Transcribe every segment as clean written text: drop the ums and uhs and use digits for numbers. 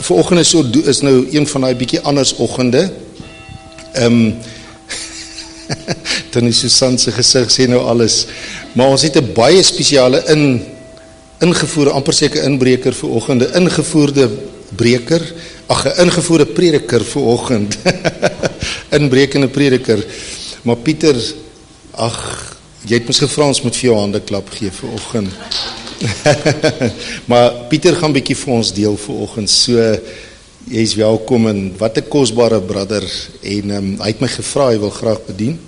vanoggend is nou een van die bietjie anders oggende. Dan is Susan se gesig sê nou alles. Maar ons het 'n baie spesiale ingevoerde, amper seker inbreker vanoggend, 'n ingevoerde breker, ag 'n ingevoerde prediker vanoggend. Inbrekende prediker. Maar Pieter, ag, jy het mos gevra ons moet vir jou hande klap gee vanoggend. Maar Pieter gaan bietjie vir ons deel vanoggend. So jy is welkom en wat 'n kosbare brother en hy het my gevra hy wil graag bedien.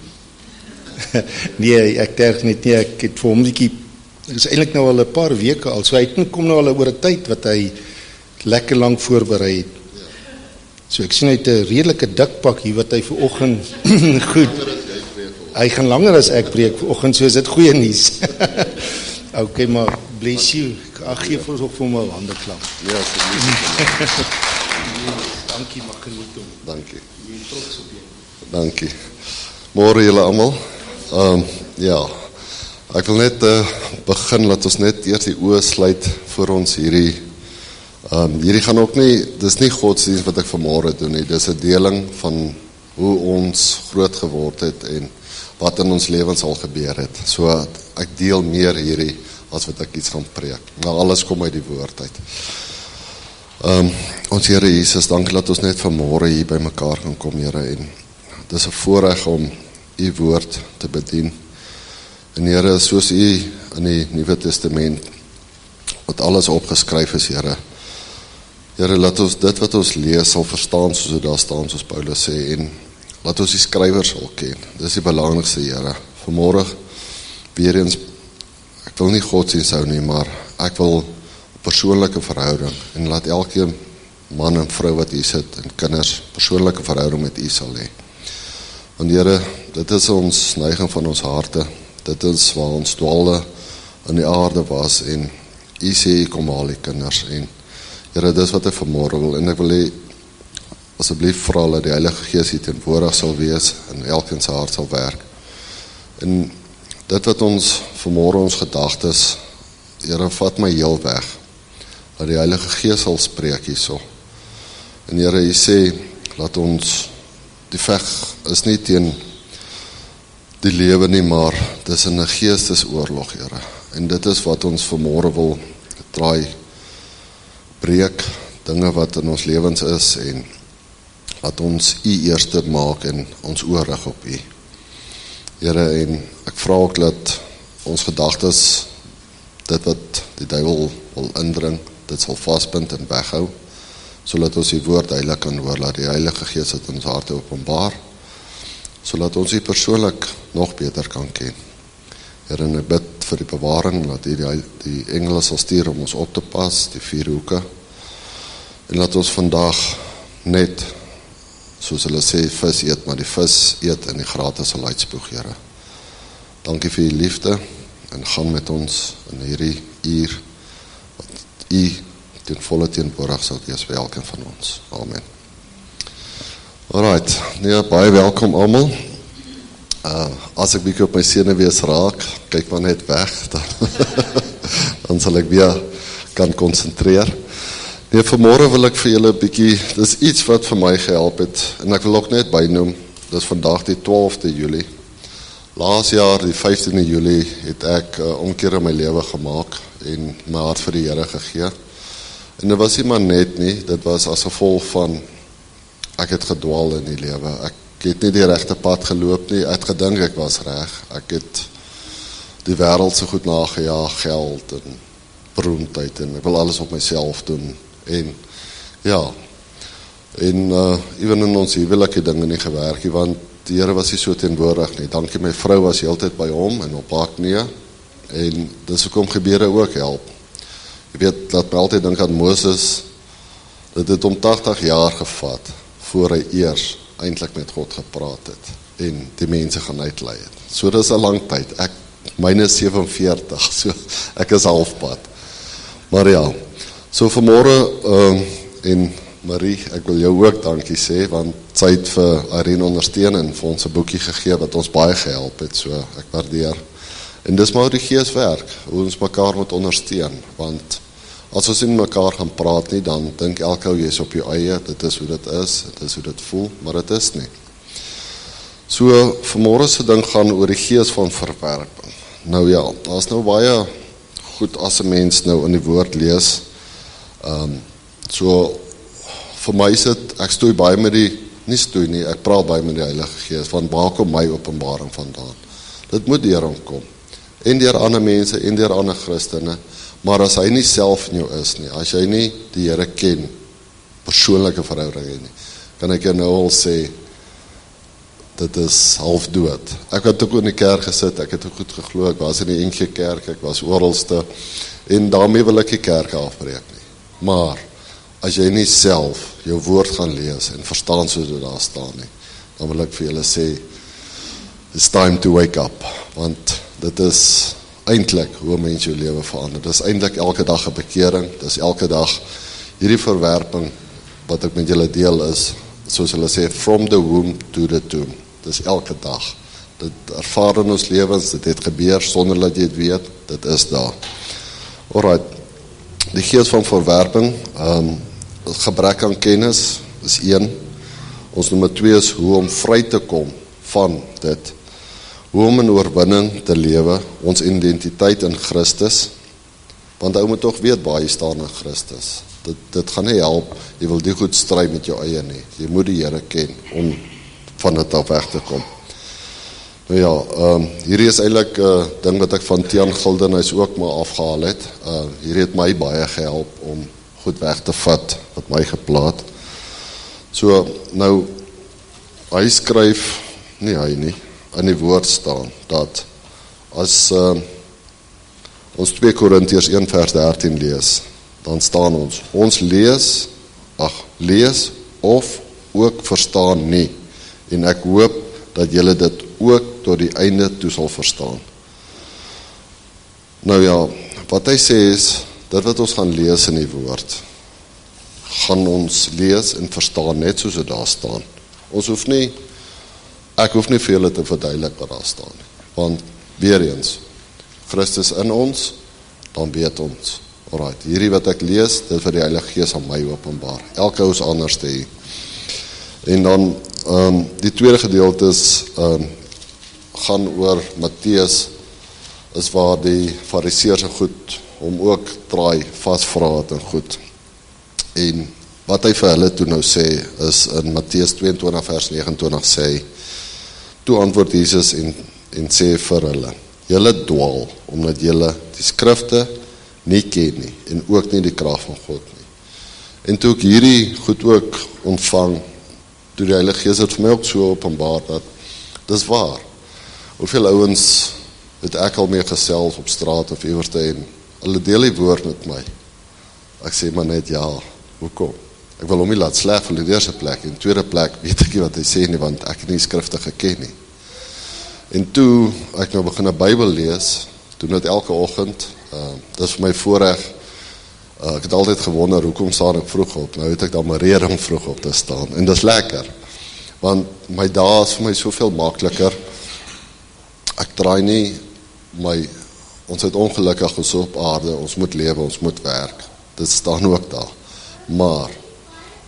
Nee, ek terg net nie, ek het vir hom bietjie, dit is eintlik nou al 'n paar weke al, so hy kom nou al oor 'n tyd wat hy lekker lank voorberei het. So ek sien hy het 'n redelike dik pak hier wat hy vanoggend goed. Hy gaan langer as ek preek vanoggend, so is dit goeie nuus. Okay, maar bless you. Ag gee vir ons ook vir hom 'n hande klap. Ja, asseblief. Dankie, maar geniet hom. Dankie. Jy is trots op jou. Dankie. Môre julle almal. Ja. Ek wil net begin, laat ons net eers die oë sluit vir ons hierdie gaan ook nie, dis nie godsdienst wat ek vanmôre doen nie, dis 'n deling van hoe ons groot geword het en wat in ons lewens al gebeur het. So ek deel meer hierdie as wat ek iets gaan preek. Maar alles kom uit die woord uit. Ons Here Jesus, dankie dat ons net vanmôre hier by mekaar kan kom, Here, en dis 'n voorreg om u woord te bedien. En Here, soos u in die Nuwe Testament wat alles opgeskryf is, Here, laat ons dit wat ons lees sal verstaan soos dit daar staan, soos Paulus sê, en laat ons die skrywers sal ken. Dis die belangrikste, Here. Vanmôre weer eens, ek wil nie godsdienst hou nie, maar ek wil 'n persoonlike verhouding, en laat elke man en vrou wat hier sit, en kinders, persoonlike verhouding met u sal hê. Want Here, dit is ons neiging van ons harte, dit is waar ons dwaalde in die aarde was, en u sê, u kom haal die kinders, en Here, dis wat ek vanmôre wil, en ek wil hê, asseblief vra dat die Heilige Gees hier teenwoordig sal wees, en elkeen se hart sal werk. En dit wat ons vanmôre ons gedagtes, Here, vat my heel weg, dat die Heilige Gees sal spreek hierso. En Here, u sê, laat ons, die veg is nie teen die lewe nie, maar dis in 'n geestesoorlog, Here. En dit is wat ons vanmôre wil draai, breek, dinge wat in ons lewens is, en laat ons u eerste maak en ons oor rig op u. Here, en ek vra ook dat ons gedagtes, dit wat die duiwel wil indring, dit sal vasbind en weghou, sodat ons die woord heilig kan hoor, laat die Heilige Gees dit in ons harte openbaar, sodat ons die persoonlik nog beter kan ken. Here, en ek bid vir die bewaring, laat die engele sal stuur om ons op te pas, die 4 hoeke, en laat ons vandag net, soos hulle sê, vis eet, maar die vis eet en die grate sal uitspoeg, Here. Dankie vir die liefde, en gaan met ons in hierdie uur, wat u ten volle teenwoordig sal wees by elkeen van ons. Amen. Alright, nee, baie welkom almal. As ek bietjie op my senuwees raak, kyk maar net weg, dan sal ek weer kan konsentreer. Nee, vanmôre wil ek vir julle 'n bietjie, dis iets wat vir my gehelp het, en ek wil ook net bynoem, dis vandag die 12de Julie. Laas jaar, die 15de Julie, het ek omkeer in my lewe gemaak, en my hart vir die Here gegee. En dit was nie maar net nie, dit was as gevolg van, ek het gedwaal in die lewe, ek het nie die regte pad geloop nie, ek het gedink ek was reg, ek het die wêreld so goed nagejaag, geld en beroemdheid, en ek wil alles op myself doen, en ja, en even in ons huwelike dinge nie gewerk nie, want die Here was nie so teenwoordig nie, dankie my vrou was heeltyd by hom, en op haar knie, en dis hoekom gebeure ook help. Jy weet, laat my altyd dink aan Moses, dit het om 80 jaar gevat, voor hy eers eintlik met God gepraat het, en die mense gaan uitlei het. So dis 'n lang tyd, myne is 47, so ek is halfpad. Maar ja, so vanmôre, en Marie, ek wil jou ook dankie sê, want sy het vir Irene ondersteun en vir ons 'n boekie gegee, wat ons baie gehelp het, so ek waardeer. En dis maar hoe die Gees werk, hoe ons mekaar moet ondersteun, want As ons nie met mekaar gaan praat nie, dan dink elke ou jy is op jou eie, dit is hoe dit is hoe dit voel, maar dit is nie. So, vanmôre se ding gaan oor die gees van verwerping. Nou ja, daar is nou baie goed as 'n mens nou in die woord lees. So, vir my is dit, ek stoei baie met ek praat baie met die Heilige Gees, want waar kom my openbaring vandaan? Dit moet deur hom kom. En deur ander mense, en deur ander Christene, maar as hy nie self in jou is nie, as jy nie die Here ken, persoonlike verhouding nie, kan ek jou nou al sê, dit is half dood. Ek het ook in die kerk gesit, ek het ook goed geglo, ek was in die NG Kerk, ek was oralste, en daarmee wil ek die kerk afbreek nie. Maar, as jy nie self jou woord gaan lees, en verstaan soos dit daar staan nie, dan wil ek vir julle sê, it's time to wake up, want dit is eintlik hoe 'n mens jou lewe verander. Dit is eintlik elke dag 'n bekering, dit is elke dag hierdie verwerping, wat ek met julle deel is, soos hulle sê, from the womb to the tomb. Dit is elke dag. Dit ervaar in ons lewens, dit het gebeur sonder dat jy het weet, dit is daar. Alright, die gees van verwerping, gebrek aan kennis is 1. Ons nommer 2 is hoe om vry te kom van dit. Hoe om in oorwinning te lewe, ons identiteit in Christus, want ou moet toch weet waar jy staan in Christus. Dit gaan nie help, jy wil die goed stry met jou eie nie. Jy moet die Here ken om van dit af weg te kom. Nou ja, hierdie is eintlik ding wat ek van Tiaan Gildenhuis ook maar afgehaal het. Hierdie het my baie gehelp om goed weg te vat, wat my geplaat. So, nou, hy skryf, nie hy nie, in die woord staan, dat as ons 2 Korintiërs 1 vers 13 lees, dan staan ons lees of ook verstaan nie, en ek hoop dat julle dit ook tot die einde toe sal verstaan. Nou ja, wat hy sê is, dit wat ons gaan lees in die woord, gaan ons lees en verstaan net soos dit daar staan. Ek hoef nie vir julle te verduidelik wat daar staan nie, want weer eens, Christus in ons, dan weet ons. Alright, hierdie wat ek lees, dit vir die Heilige Gees aan my openbaar. Elke ou is anders te hê. En dan, die tweede gedeelte is, gaan oor Matteus, is waar die Fariseërs goed, om ook draai, vasvra het en goed. En wat hy vir hulle toe nou sê, is in Matteus 22 vers 29 sê, toe antwoord Jesus en sê vir hulle, julle dwaal, omdat julle die skrifte nie ken nie, en ook nie die krag van God nie. En toe ek hierdie goed ook ontvang, toe die Heilige Gees het vir my ook so openbaar, dat dis waar. Hoeveel ouens het ek al mee gesels op straat of ewerste, en hulle deel die woord met my. Ek sê maar net, ja, hoekom? Ek wil hom nie laat sleg vir die eerste plek, en tweede plek weet ek nie wat hy sê nie, want ek het nie skrifte geken nie. En toe ek nou begin 'n Bybel lees, doen dit elke oggend, dit is vir my voorreg, ek het altyd gewonder, hoekom staan ek vroeg op, nou het ek dan maar rede om vroeg op te staan, en dit is lekker, want my dae is vir my soveel makliker, ek draai nie, ons het ongelukkig ons op aarde, ons moet lewe, ons moet werk, dit staan ook daar, maar,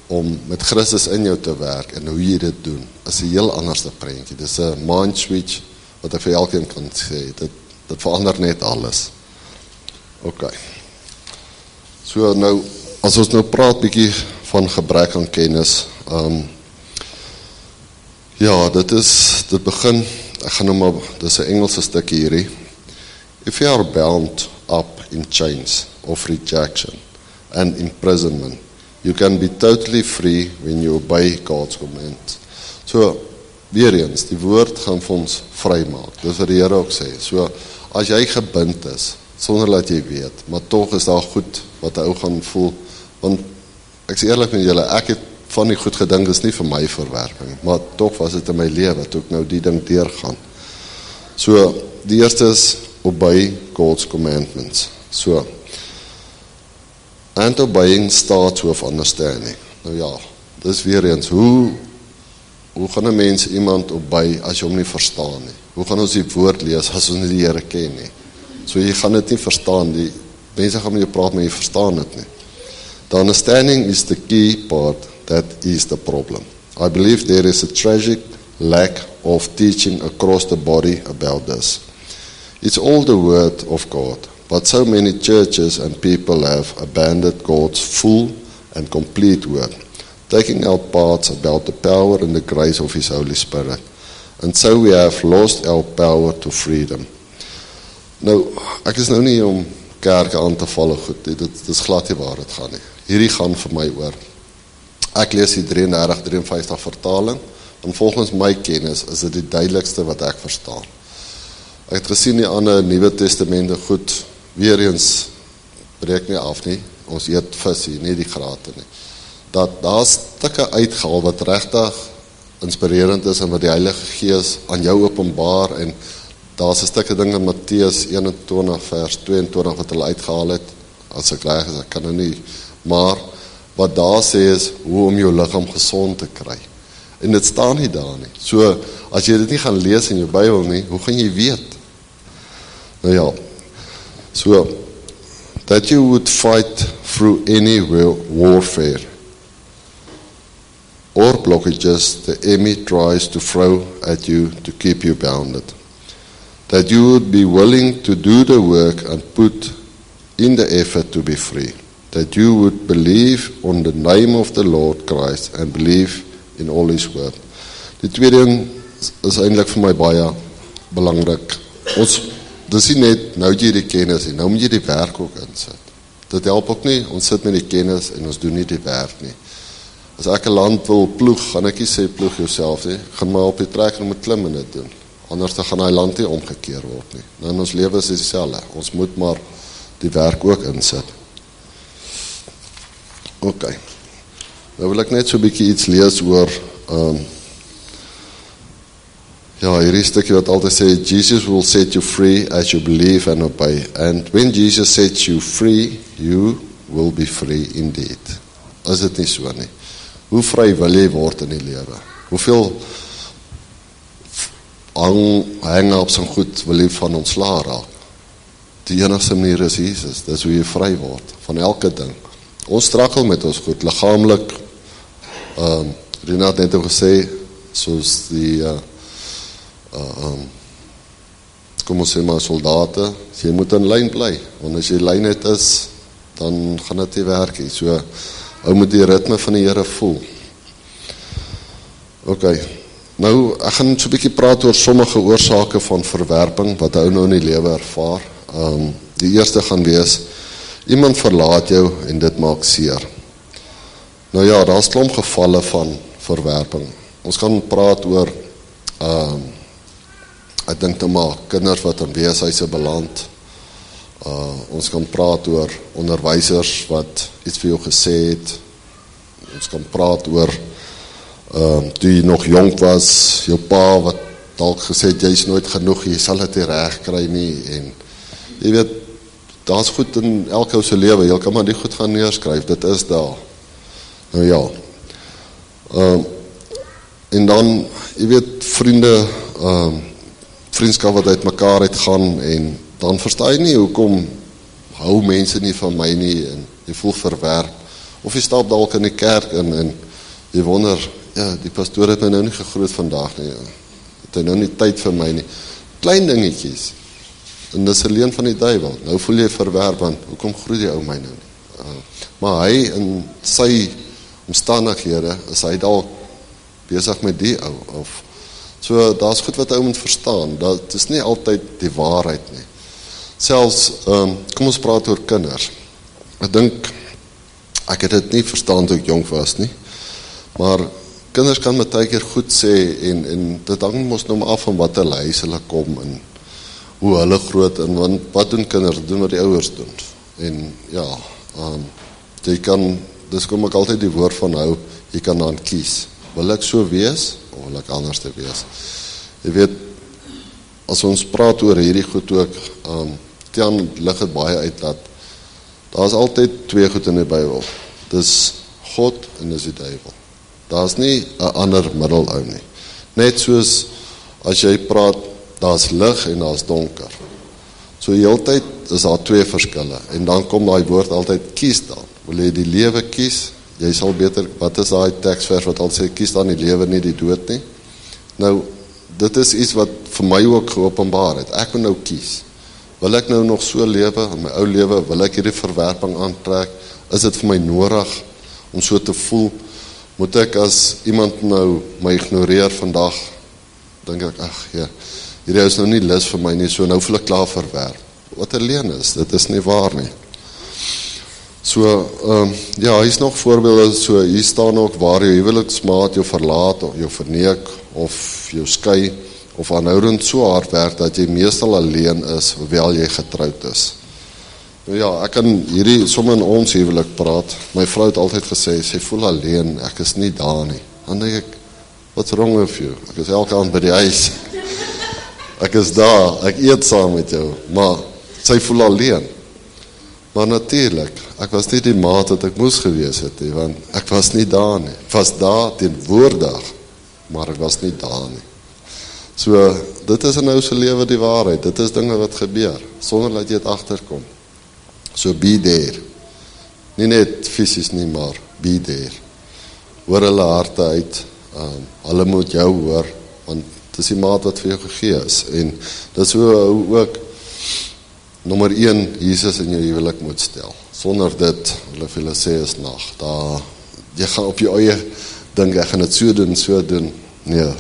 om met Christus in jou te werk, en hoe jy dit doen, is 'n heel anderste prentjie, dit is 'n mind switch, wat ek vir elkeen kan sê, dit verander net alles. Ok. So nou, as ons nou praat bietjie van gebrek aan kennis, ja, dit begin, ek gaan nou maar, dit is 'n Engelse stukkie hierdie, if you are bound up in chains of rejection and imprisonment, you can be totally free when you obey God's commands. So, weer eens, die woord gaan vir ons vry maak. Dis wat die Here ook sê. So, as jy gebind is, sonder dat jy weet, maar toch is daar goed wat hy ook gaan voel, want ek sê eerlik met julle, ek het van die goed gedink, is nie vir my verwerping, maar toch was dit in my lewe, toe ek nou die ding deurgaan. So, die eerste is, obey God's commandments. So, and obeying starts with understanding. Nou ja, dis weer eens, hoe gaan 'n mens iemand obey as jy hom nie verstaan nie? Hoe gaan ons die woord lees as ons nie die Here ken nie? So jy gaan dit nie verstaan, mense gaan met jou praat, maar jy verstaan dit nie. The understanding is the key part, that is the problem. I believe there is a tragic lack of teaching across the body about this. It's all the word of God, but so many churches and people have abandoned God's full and complete word, taking out parts about the power and the grace of His Holy Spirit. And so we have lost our power to freedom. Nou, ek is nou nie om kerke aan te val goed, dit is glad nie waar het gaan nie. Hierdie gaan vir my oor. Ek lees die 33-53 vertaling, en volgens my kennis is dit die duidelikste wat ek verstaan. Ek het gesien die ander Nuwe Testamente goed, weer eens breek nie af nie, ons eet vis hier, nie die grate nie. Dat daar stukke uitgehaal wat regtig inspirerend is en wat die Heilige Gees aan jou openbaar, en daar is 'n stukkie ding in Matteus 21 vers 22 wat hulle uitgehaal het, as ek reg is, ek kan nou nie, maar wat daar sê is, hoe om jou liggaam gesond te kry. En dit staan nie daar nie. So, as jy dit nie gaan lees in jou Bybel nie, hoe gaan jy weet? Nou ja, so, that you would fight through any warfare or blockages the enemy tries to throw at you to keep you bounded. That you would be willing to do the work and put in the effort to be free. That you would believe on the name of the Lord Christ and believe in all His word. Die tweede ding is eintlik vir my baie belangrik. Dis nie net, nou jy die kennis nie, nou moet jy die werk ook insit. Dit help ook nie, ons sit met die kennis en ons doen nie die werk nie. As ek 'n land wil ploeg, gaan ek nie sê ploeg jouself nie, gaan maar op die trekker moet klim en dit doen. Anders dan gaan die land nie omgekeer word nie. Nou in ons lewe is dit dieselfde, ons moet maar die werk ook insit. Ok, nou wil ek net so 'n bietjie iets lees oor, hierdie stukkie wat altyd sê, Jesus will set you free as you believe and obey. And when Jesus sets you free, you will be free indeed. Is dit nie so nie? Hoe vry wil jy word in die lewe? Hoeveel hang-ups en goed wil jy van ontslae raak? Die enigste manier is Jesus, dis hoe jy vry word, van elke ding. Ons strakkel met ons goed, liggaamlik, Renat net ook gesê, soos die, kom ons sê maar soldate, jy moet in lyn bly, want as jy lyn het is, dan gaan dit nie werk nie, so, ou moet die ritme van die Here voel. Ok, nou, ek gaan so 'n bietjie praat oor sommige oorsake van verwerping, wat ou nou in die lewe ervaar. Die eerste gaan wees, iemand verlaat jou en dit maak seer. Nou ja, daar is klomp gevalle van verwerping. Ons kan praat oor, ek dink nou maar, kinders wat in weeshuise beland. Ons kan praat oor onderwysers wat iets vir jou gesê het. Ons kan praat oor, toe jy nog jonk was, jou pa wat dalk gesê het, jy is nooit genoeg, jy sal dit nie reg kry nie, en jy weet, daar is goed in elke ou se lewe, jy kan maar die goed gaan neerskryf, dit is daar. Nou ja, en dan, jy weet, vriende, vriendskap wat uit mekaar uitgaan, en dan verstaan jy nie, hoekom hou mense nie van my nie, en jy voel verwerp, of jy stap dalk in die kerk in, en jy wonder, ja, die pastoor het my nou nie gegroet vandag nie, het hy nou nie tyd vir my nie, klein dingetjies, en dis 'n leuen van die duiwel, nou voel jy verwerp, want hoekom groet die ou my nou nie, maar hy in sy omstandighede, is hy dalk besig met die ou, of, so daar is goed wat ou moet verstaan, dat is nie altyd die waarheid nie, selfs, kom ons praat oor kinders, ek dink, ek het dit nie verstaan toe ek jong was nie, maar kinders kan baie keer goed sê, en dit hang mos nou maar af van wat hulle huis hulle kom, en hoe hulle groot, en want wat doen kinders, doen wat die ouers doen, en ja, jy kan, dis kom ek altyd die woord van hou, jy kan dan kies, wil ek so wees, of wil ek anders te wees, jy weet, as ons praat oor hierdie goed ook, dan lig het baie uit, dat daar is altyd twee goed in die Bybel, dis God en dis die duiwel, daar is nie 'n ander middel ou nie, net soos, as jy praat, daar is lig en daar is donker, so So die hele tyd is daar twee verskille, en dan kom daai woord altyd kies dan. Wil jy die lewe kies? Jy sal beter, wat is daai teksvers wat al sê, kies dan die lewe nie die dood nie? Nou, dit is iets wat vir my ook geopenbaar het. Ek wil nou kies. Wil ek nou nog so lewe, in my ou lewe, wil ek hierdie verwerping aantrek? Is dit vir my nodig om so te voel? Moet ek as iemand nou my ignoreer vandag, dink ek, ag ja, hierdie is nou nie lus vir my nie, so nou voel ek klaar verwerp. Wat 'n leuen is, dit is nie waar nie. So, ja, hier is nog voorbeelde, so hier staan ook waar jou huweliksmaat jou verlaat, of jou verneek, of jou skei, of aanhoudend so hard werk, dat jy meestal alleen is, hoewel jy getroud is. Nou ja, ek kan hierdie, sommer in ons huwelik praat, my vrou het altyd gesê, sy voel alleen, ek is nie daar nie. Dan denk ek, what's wrong with you? Ek is elke aand by die huis. Ek is daar, ek eet saam met jou, maar sy voel alleen. Maar natuurlijk, ek was nie die maat wat ek moes gewees het, want ek was nie daar nie. Ek was daar teenwoordig, maar ek was nie daar nie. So, dit is in nou se lewe die waarheid, dit is dinge wat gebeur, sonder dat jy het agterkom. So, be there. Nie net fisies nie, maar be there. Hoor hulle harte uit, hulle moet jou hoor, want het is die maat wat vir jou gegee is, en dit is hoe ook nommer 1, Jesus in jou huwelik moet stel. Sonder dit, wil ek vir julle sê, is nag. Jy gaan op jou eie dink, ek gaan dit so doen. Nee,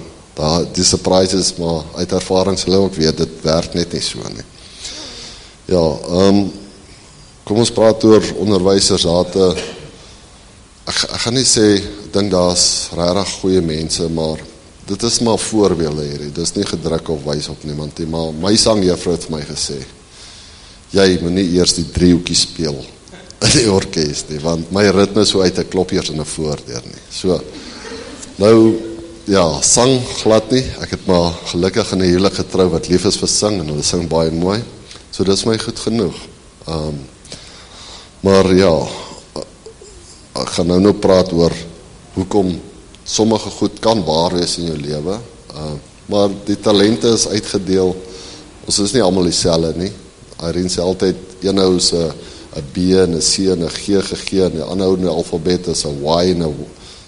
die surprises, maar uit ervaring sal ek ook weet, dit werk net nie so nie. Ja, kom ons praat oor onderwysers, ek gaan nie sê, ek dink daar is regtig goeie mense, maar dit is maar voorbeelde hierdie, dit is nie gedruk of wys op niemand nie, maar my sangjuffrou het vir my gesê, jy moet nie eers die driehoekie speel in die orkest nie, want my ritme so uit, ek klop eers in 'n voordeur nie. So, nou, ja, sang glad nie, ek het maar gelukkig in 'n huwelik getrou wat lief is vir sing, en hulle sing baie mooi, so dit is my goed genoeg. Maar ja, ek gaan nou praat oor hoekom sommige goed kan waar wees in jou lewe, maar die talente is uitgedeel, ons is nie almal dieselfde nie. Irene sê altyd, een hou is 'n B, en 'n C, en 'n G gegee, en die ander hou in die alfabet is 'n Y, en 'n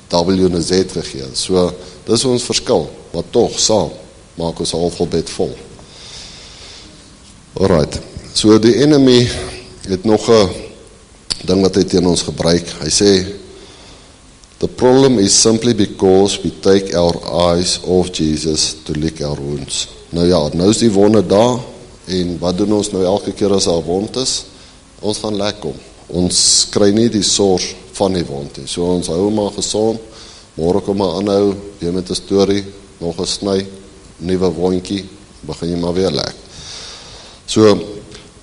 W, en 'n Z gegee. So, dis ons verskil, maar tog, saam, maak ons alfabet vol. Alright, so die enemy het nog 'n ding wat hy teen ons gebruik. Hy sê, the problem is simply because we take our eyes off Jesus to lick our wounds. Nou ja, nou is die wonde daar, en wat doen ons nou elke keer as daar wond is? Ons gaan lek om. Ons kry nie die sors van die wond nie. So ons hou maar gesond, môre kom maar aanhou, weer met 'n storie, nog 'n sny, nuwe wondjie, begin jy maar weer lek. So,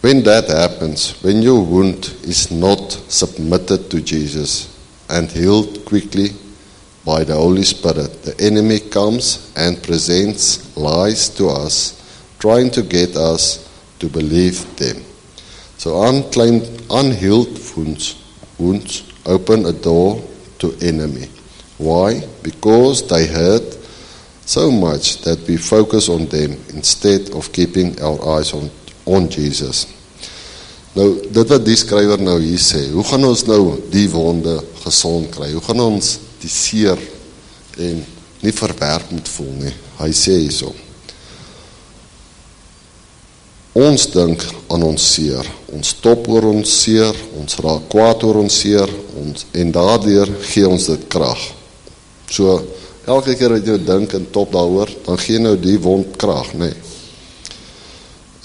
when that happens, when your wound is not submitted to Jesus and healed quickly by the Holy Spirit, the enemy comes and presents lies to us, trying to get us to believe them. So unhealed wounds open a door to enemy. Why? Because they hurt so much that we focus on them instead of keeping our eyes on Jesus. Nou, dit wat die skrywer nou hier sê, hoe gaan ons nou die wonde gesond kry? Hoe gaan ons die seer en nie verwerp moet voel nie? Hy sê hierso, ons dink aan ons seer, ons stop oor ons seer, ons raak kwaad oor ons seer, en daardeur gee ons dit krag. So, elke keer wat jy dink en top daaroor, dan gee nou die wond krag, nee.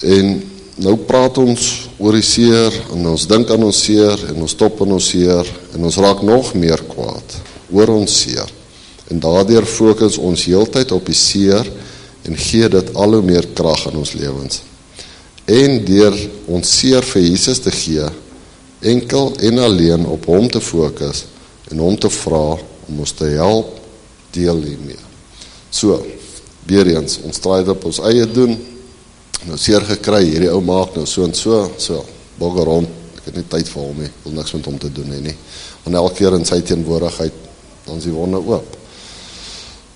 En nou praat ons oor die seer, en ons dink aan ons seer, en ons stop aan ons seer, en ons raak nog meer kwaad oor ons seer. En daardeur fokus ons heeltyd op die seer, en gee dit al hoe meer krag in ons lewens. En deur ons seer vir Jesus te gee, enkel en alleen op hom te fokus, en hom te vra om ons te help, deel hiermee. So, weer eens, ons draai dit op ons eie doen, nou seer gekry, hierdie ou maak nou so en so, bogger rond, ek het nie tyd vir hom nie, wil niks met hom te doen nie, want elke keer in sy teenwoordigheid, dan is die wonde oop.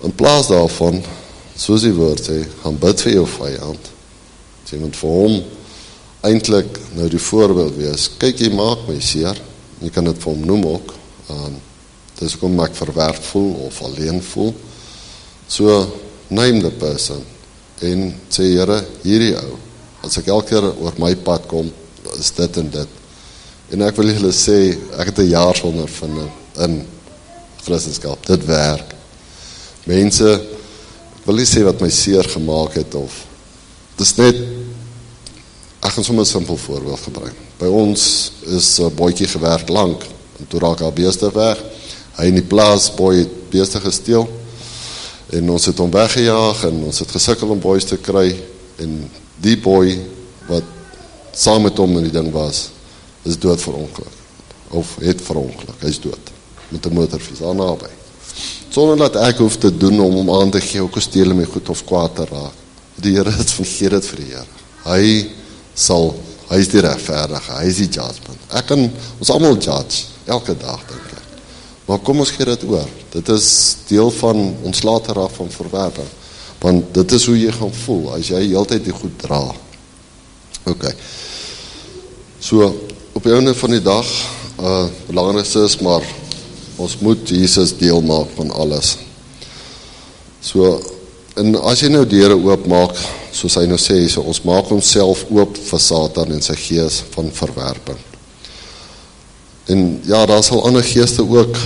In plaas daarvan, soos die woord sê, gaan bid vir jou vyand, as jy moet vir hom eintlik nou die voorbeeld wees. Kyk, jy maak my seer, jy kan dit vir hom noem ook, dis hoekom ek verwerp voel of alleen voel. So, name the person en sê, Here, hierdie ou, as ek elke keer oor my pad kom, is dit en dit. En ek wil julle sê, ek het 'n jaarsondervinding in Christendom, dit werk. Mense, ek wil nie sê wat my seer gemaak het, of, dis net, ek gaan sommer 'n simpel voorbeeld gebruik. By ons is 'n bootjie gewerk lank, en toe raak haar beeste weg, hy in die plaas, boy het beeste gesteel, en ons het hom weggejaag, en ons het gesukkel om boys te kry, en die boy, wat saam met hom in die ding was, is dood verongeluk, of het verongeluk, hy is dood, met 'n motorfiets, daar naby. Sonder dat ek hoef te doen om hom aan te gee, ook al steel my goed of kwaad te raak. Die Here het vergeet dit vir die Here. Hy is die regverdige, hy is die judgment. Ek kan ons almal judge, elke dag dink ek. Maar kom ons gee dit oor. Dit is deel van ons later af van verwerping. Want dit is hoe jy gaan voel, as jy heeltyd die goed dra. Ok. So, op die einde van die dag, belangrikste is, maar ons moet Jesus deel maak van alles. So, en as jy nou deure oopmaak, soos hy nou sê, so ons maak onsself oop vir Satan en sy gees van verwerping. En ja, daar sal ander geeste ook,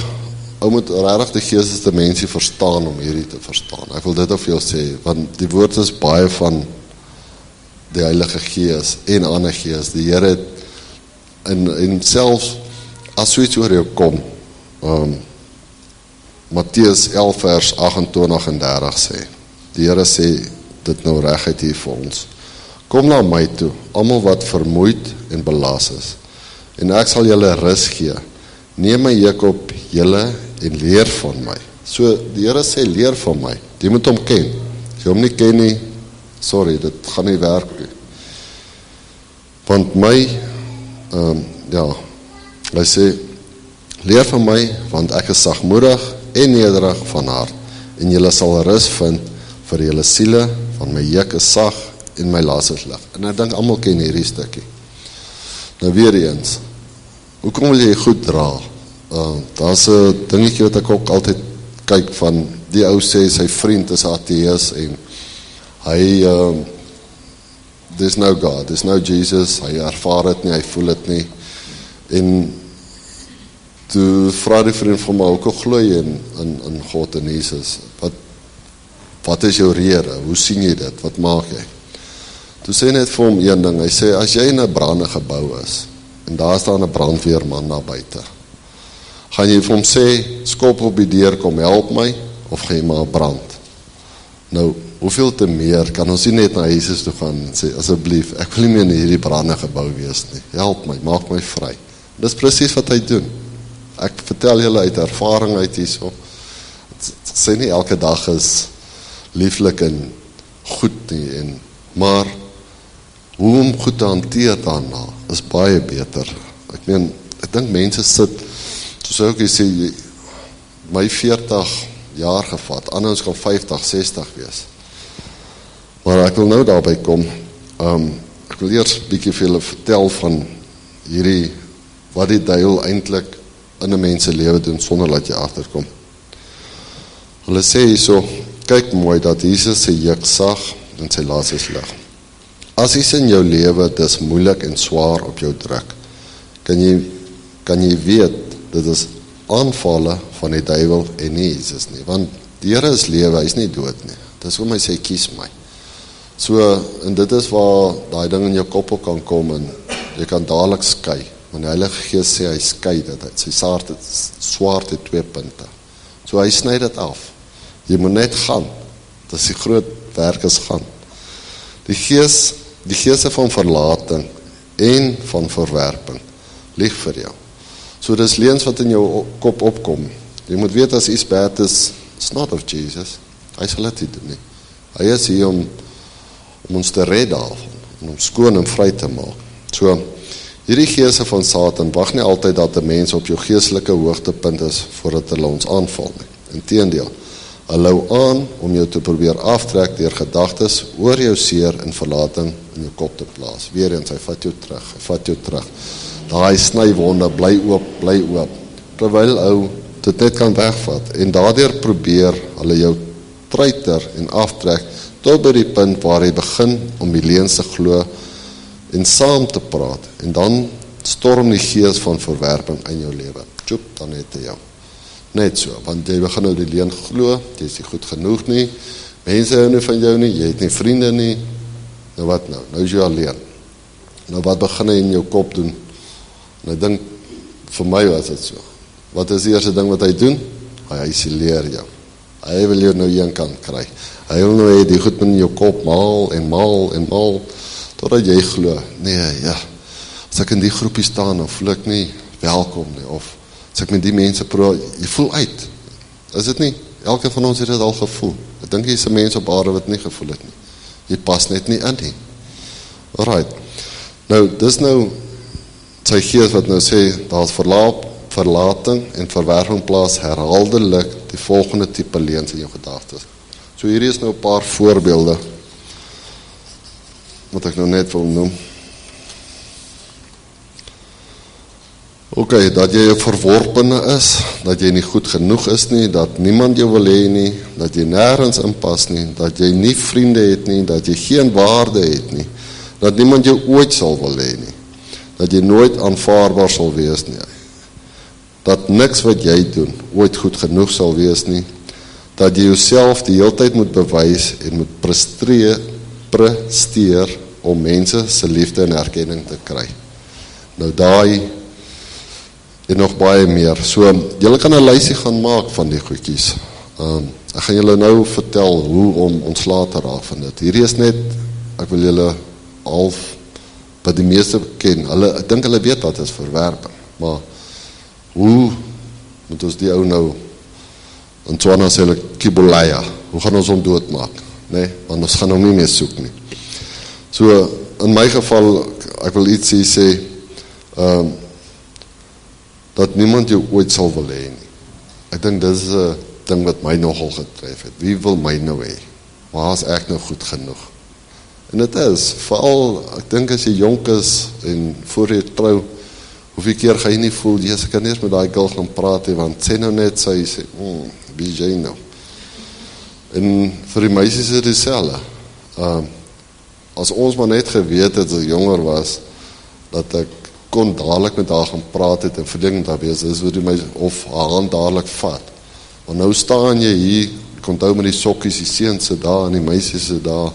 ou moet regtig die geestesdimensie verstaan om hierdie te verstaan. Ek wil dit op jou sê, want die woord is baie van die Heilige Gees en ander gees. Die Here het, en selfs as soets oor jou kom, Matteus 11 vers 28 en 30 sê, die Here sê dit nou reguit hier vir ons. Kom na my toe, almal wat vermoeid en belas is, en ek sal julle rus gee. Neem my juk op julle en leer van my. So die Here sê leer van my. Jy moet hom ken. As jy hom nie ken nie, sorry, dit gaan nie werk nie. Want my, hy sê, leer van my, want ek is sagmoedig en nederig van hart, en julle sal rus vind vir julle siele, want my juk is sag en my las is lig. En ek dink almal ken hierdie stukkie. Nou weer eens, hoekom wil jy goed dra? Daar's 'n dingetjie wat ek ook altyd kyk van, die ou sê sy vriend is ateïs en hy, there's no God, there's no Jesus, hy ervaar dit nie, hy voel dit nie, en toe vra die vriend van my, hoekom glo jy in God en Jesus? Wat is jou rede? Hoe sien jy dit? Wat maak jy? Toe sê net vir hom een ding, hy sê, as jy in 'n brandende gebou is, en daar staan 'n brandweerman na buite, gaan jy vir hom sê, skop op die deur, kom help my, of gaan jy maar brand? Nou, hoeveel te meer, kan ons nie net na Jesus toe gaan en sê, asseblief, ek wil nie meer in hierdie brandende gebou wees nie, help my, maak my vry. Dis presies wat hy doen. Ek vertel julle uit ervaring uit hierso, sê nie elke dag is lieflik en goed nie, maar hoe om goed te hanteer daarna, is baie beter. Ek meen, ek dink mense sit, soos ek sê, my 40 jaar gevat, anders kan 50, 60 wees. Maar ek wil nou daarby kom, ek wil eers bietjie vir julle vertel van hierdie, wat die duiwel eintlik in 'n mens se lewe doen, sonder dat jy agterkom. Hulle sê hierso, kyk mooi, dat Jesus sy juk sag, en sy las is lig. As iets in jou lewe, dis moeilik en swaar op jou druk, kan jy weet, dit is aanvalle van die duiwel en nie Jesus nie, want die Here is lewe, hy is nie dood nie, dis hoekom hy sê, kies my. So, en dit is waar daai ding in jou kop op kan kom, en jy kan dadelik skei, want die Heilige Gees sê, hy skei dit, sy swaard het 2 punte, so hy sny dit af, jy moet net gaan, dit is die groot werk is gaan. Die geeste van verlating en van verwerping lieg vir jou. So dis leuns wat in jou kop opkom. Jy moet weet as iets bad is, it's not of Jesus. Hy sal dit nie doen nie. Hy is hier om ons te red daarvan, om skoon en vry te maak. So, hierdie geeste van Satan wag nie altyd dat 'n mens op jou geestelike hoogtepunt is voordat hulle ons aanval nie. Inteendeel, Hulle hou aan om jou te probeer aftrek deur gedagtes oor jou seer en verlating in jou kop te plaas. Weereens, hy vat jou terug. Daai snywonde bly oop, terwyl ou dit net kan wegvat. En daardeur probeer hulle jou treiter en aftrek tot by die punt waar jy begin om die leuns te glo en saam te praat. En dan storm die gees van verwerping in jou lewe. Tjoep, dan het jy jou. Net so, want jy begin nou die leuen glo, jy is nie goed genoeg nie, mense hou nie van jou nie, jy het nie vriende nie, nou wat nou? Nou is jy alleen. Nou wat begin hy in jou kop doen? En ek dink, vir my was dit so. Wat is die eerste ding wat hy doen? Hy isoleer jou. Hy wil jou nou een kant kry. Hy wil nou hê die goed in jou kop maal, totdat jy glo, nee, ja, as ek in die groepie staan, dan voel ek nie welkom nie, of as ek met die mense praat, jy voel uit. Is dit nie? Elke van ons het dit al gevoel. Ek dink jy is 'n mens op aarde wat nie gevoel het nie. Jy pas net nie in nie. Alright. Nou, dis nou sy gees wat nou sê, daar is verlating en verwerping plaas herhaaldelik die volgende tipe leuns in jou gedagtes. So hierdie is nou 'n paar voorbeelde wat ek nou net wil noem. Ok, dat jy 'n verworpene is, dat jy nie goed genoeg is nie, dat niemand jou wil hê nie, dat jy nêrens inpas nie, dat jy nie vriende het nie, dat jy geen waarde het nie, dat niemand jou ooit sal wil hê nie, dat jy nooit aanvaarbaar sal wees nie, dat niks wat jy doen ooit goed genoeg sal wees nie, dat jy jouself die hele tyd moet bewys en moet presteer om mense se liefde en erkenning te kry. Nou daai en nog baie meer. So, julle kan 'n lysie gaan maak van die goedjies. Ek gaan julle nou vertel hoe om ontslae te raak van dit. Hierdie is net, ek wil julle half, wat die meeste ken, ek dink hulle weet wat is verwerping, maar hoe moet ons die ou nou, in Tswana sê hulle kibolaya, hoe gaan ons hom doodmaak, nee, want ons gaan hom nie meer soek nie. So, in my geval, ek wil iets sê, dat niemand jou ooit sal wil hê nie. Ek dink dit is 'n ding wat my nogal getref het. Wie wil my nou hê? Waar is ek nou goed genoeg? En dit is, veral, ek dink as jy jonk is en voor jy trou, hoeveel keer ga jy nie voel, yes, ek kan eers met daai girl gaan praat hê, want sê nou net, sy sê, wie is jy nou? En vir die meisies is dit dieselfde. As ons maar net geweet het, as ek jonger was, dat ek kon dadelik met haar gaan praat het en verlengend daar wees, is wat die meisie, of haar hand dadelik vat. Want nou staan jy hier, ek onthou met die sokkies, die seuns sit daar en die meisies sit daar.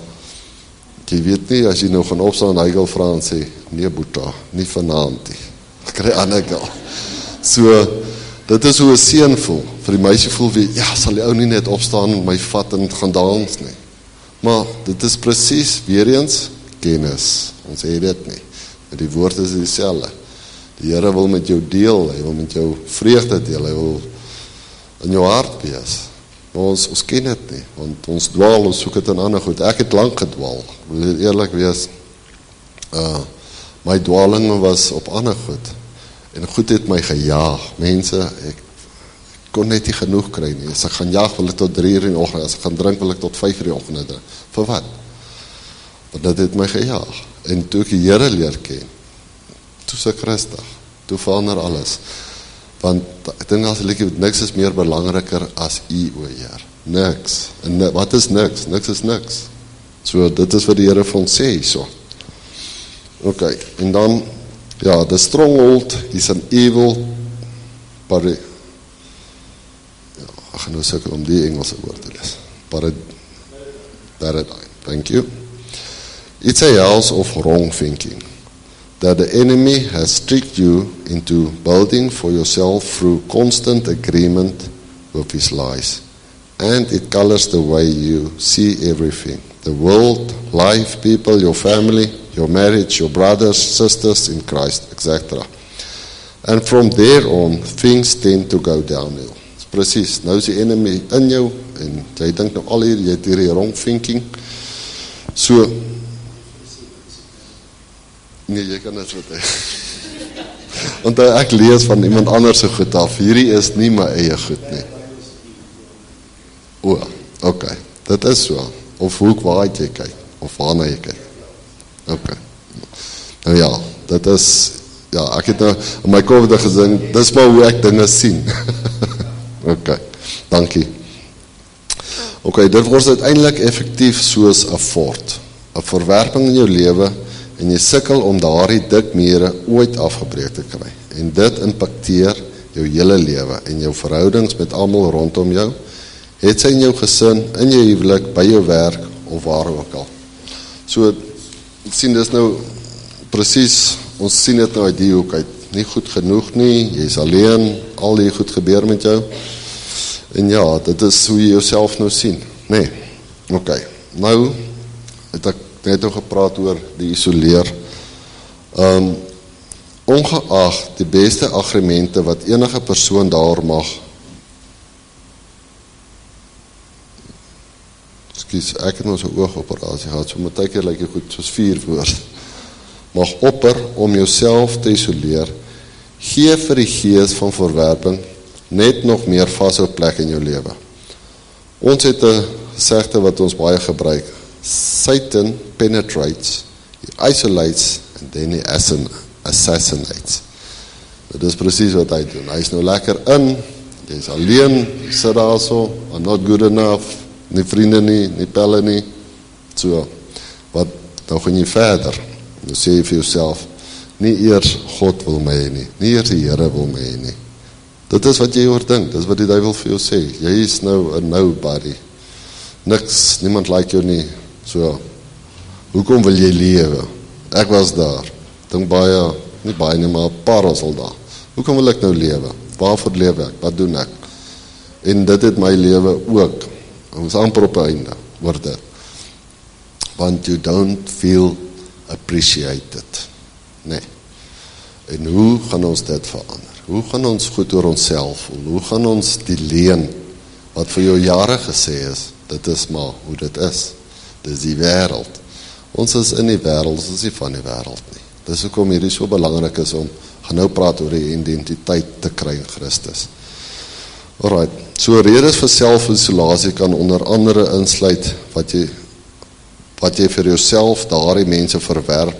Jy weet nie, as jy nou gaan opstaan en hy wil vra en sê, nee boeta, nie vanaand nie. Ek kry ander gal. So, dit is hoe 'n seun voel. Vir die meisie voel wie, ja, sal die ou nie net opstaan en my vat en gaan dans nie. Maar dit is presies, weer eens, kennis. Ons sê dit nie. Die woord is dieselfde. Die Here wil met jou deel, hy wil met jou vreugde deel, hy wil in jou hart wees. Maar ons ken dit nie, want ons dwaal, ons soek dit in ander goed. Ek het lank gedwaal, ek wil eerlik wees, my dwalinge was op ander goed, en goed het my gejaag, mense, ek kon net nie genoeg kry nie, as ek gaan jaag wil ek tot 3 uur in die oggend, as ek gaan drink wil ek tot 5 uur in die oggend drink, vir wat? Want dit het my gejaag, en toe ek die Here leer ken, toe is ek rustig, toe verander alles, want ek dink as ek niks is meer belangriker as U, o Heer, niks, en wat is niks? Niks is niks, so dit is wat die Here vir ons sê, so. Ok, en dan, ja, the stronghold is an evil paradigm, ek gaan nou sukkel om die Engelse woord te lees, paradigm, thank you. It's a house of wrong thinking, that the enemy has tricked you into building for yourself through constant agreement with his lies. And it colors the way you see everything. The world, life, people, your family, your marriage, your brothers, sisters in Christ, etc. And from there on, things tend to go downhill. Presies, nou is die enemy in jou, en jy dink nou al hier, jy het hierdie wrong thinking. So, nee, jy kan dit wat hê. Want ek lees van iemand anders se goed af, hierdie is nie my eie goed nie. O, okay. Dit is so. Of hoe kwaad jy kyk, of waarna jy kyk. Okay. Nou ja, dit is, ja, ek het nou in my kofte gesing, dis maar hoe ek dinge sien. Okay, dankie. Okay, dit word uiteindelik effektief soos 'n fort. 'n Verwerping in jou lewe, en jy sukkel om daardie dik mure ooit afgebreek te kry. En dit impakteer jou hele lewe en jou verhoudings met almal rondom jou, het sy in jou gesin, in jou huwelik, by jou werk of waar ook al. So, ek sien dis nou presies, ons sien dit nou uit die hoek uit, nie goed genoeg nie, jy is alleen, al die goed gebeur met jou, en ja, dit is hoe jy jouself nou sien, nee, ok, nou het ek net al gepraat oor die isoleer, ongeag die beste agreemente wat enige persoon daar mag, excuse, ek het nou so oogoperasie gehad, so my tydkeer lyk jy goed, soos 4 woord, mag opper om jouself te isoleer, gee vir die gees van verwerping net nog meer vashou plek in jou lewe. Ons het 'n gesegde wat ons baie gebruik, Satan penetrates, he isolates, and then he assassinates. Dit is presies wat hy doen. Hy is nou lekker in, jy is alleen, jy sit daar so, I'm not good enough, nie vriende nie, nie pelle nie, so, wat, nou gaan jy verder, nou sê jy vir jouself, nie eers God wil my hê nie, nie eers die Here wil my hê nie, dit is wat jy oordink, dit is wat die duiwel vir jou sê, jy is nou a nobody, niks, niemand like jou nie, so, hoekom wil jy lewe, ek was daar, dink baie, nie baie nie, maar 'n paar was al daar, hoekom wil ek nou lewe, waarvoor lewe ek, wat doen ek, en dit het my lewe ook, ons amper op einde, word dit, want you don't feel appreciated, nee, en hoe gaan ons dit verander, hoe gaan ons goed oor onsself voel, hoe gaan ons die leen, wat vir jou jare gesê is, dit is maar hoe dit is die wêreld, ons is in die wêreld, ons is nie van die wêreld nie, dis hoekom hierdie so belangrik is om, gaan nou praat oor die identiteit te kry in Christus. Alright, so redes vir selfisolasie kan onder andere insluit, wat jy vir jouself, daardie mense verwerp,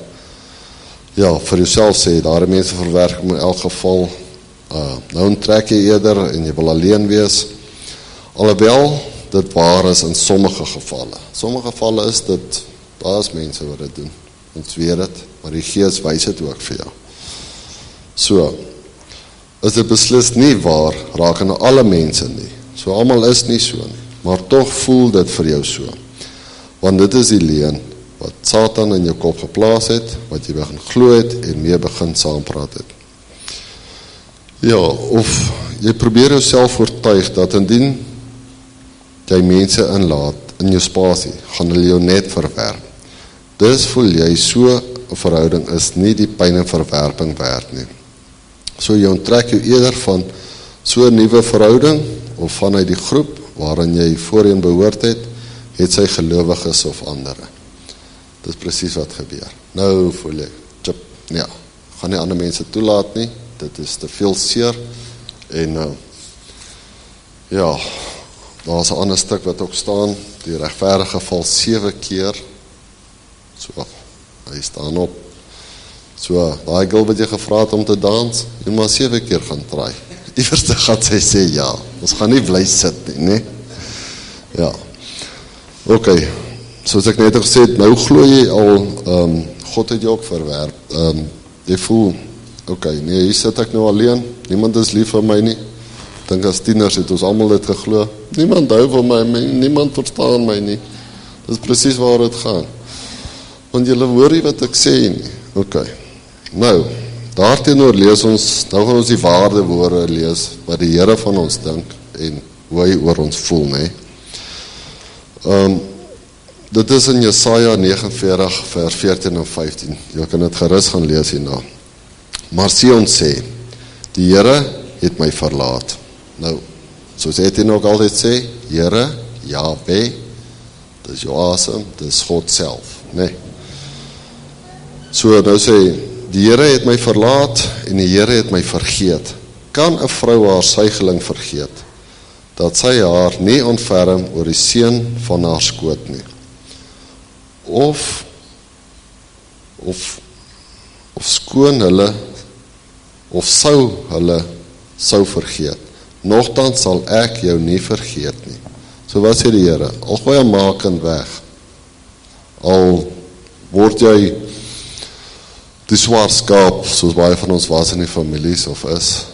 ja, vir jouself sê, daardie mense verwerp in elk geval, nou trek jy eerder, en jy wil alleen wees, alhoewel, dit waar is in sommige gevalle. Sommige gevalle is dit, daar is mense wat dit doen, ons weet het, maar die Gees wys het ook vir jou. So, is dit beslis nie waar, raak aan alle mense nie, so almal is nie so nie, maar toch voel dit vir jou so, want dit is die leen, wat Satan in jou kop geplaas het, wat jy begin glo het, en mee begin saampraat het. Ja, of jy probeer jouself oortuig, dat indien jy mense inlaat, in jou spasie, gaan hulle jou net verwerp. Dus voel jy so, 'n verhouding is nie die pyn en verwerping werd nie. So jy onttrek jou eerder van so 'n nuwe verhouding, of vanuit die groep, waarin jy voorheen behoort het sy gelowiges of andere. Dit is presies wat gebeur. Nou voel jy, ja, gaan nie ander mense toelaat nie, dit is te veel seer, en ja, daar is 'n ander stuk wat ook staan, die regverdige val 7 keer, so, hy staan op, so, daai girl wat jy gevra het om te dans, jy maar 7 keer gaan try, iewers gaan sy sê ja, ons gaan nie bly sit nie, nee? Ja, ok, soos ek net gesê het, nou glo jy al, God het jou ook verwerp, jy voel, ok, nee, hier sit ek nou alleen, niemand is lief vir my nie, dink as tieners het ons almal dit geglo, niemand hou van my, niemand verstaan my nie, dit is presies waar het gaan, want julle hoor nie wat ek sê nie, ok, nou, daarteenoor lees ons, nou gaan ons die waarde woorde lees, wat die Here van ons dink, en hoe hy oor ons voel, nee, dit is in Jesaja 49 vers 14 en 15, jy kan dit gerus gaan lees hierna, maar Sion sê, die Here het my verlaat, nou, soos het hy ook altyd sê, Here, Yahweh, dit is jou asem, dit is God self, nee. So, nou sê, die Here het my verlaat, en die Here het my vergeet. Kan 'n vrou haar suigeling vergeet? dat sy haar nie ontferm oor die seun van haar skoot nie. Of skoon hulle, of sou vergeet. Nogtans sal ek jou nie vergeet nie. So wat sê die Here? Al gooi hom makend weg. Al word jy die swart skaap, soos baie van ons was in die families of is,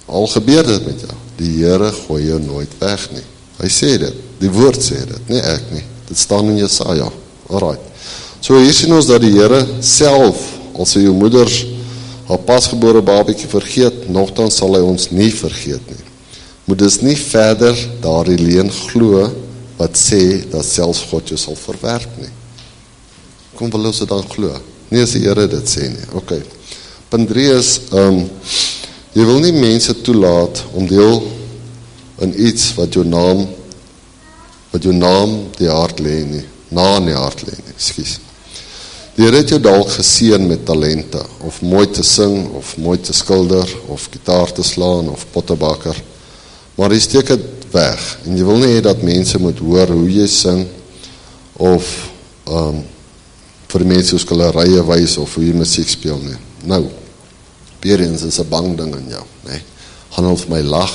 al gebeur dit met jou. Die Here gooi jou nooit weg nie. Hy sê dit, die woord sê dit, nie ek nie. Dit staan in Jesaja. Alright. So hier sien ons dat die Here self, as jou moeders haar pasgebore babietjie vergeet, nogtans sal hy ons nie vergeet nie. Moet dus nie verder daardie leuen glo wat sê dat selfs God jou sal verwerp nie. Kom wil ons dit dan glo? Nie as die Here dit sê nie. Okay. Punt 3 is, jy wil nie mense toelaat om deel in iets wat jou naam die hart lê nie, na in die hart lê nie, ekskuus. Die Here het jou dalk geseën met talente, of mooi te sing, of mooi te skilder, of gitaar te slaan, of pottebakker, maar jy steek het weg, en jy wil nie hê dat mense moet hoor hoe jy sing, of vir die mense hoe skilderye wys, of hoe jy musiek speel nie. Nou, weer eens is 'n bang ding in jou, nee. Gaan hulle vir my lag,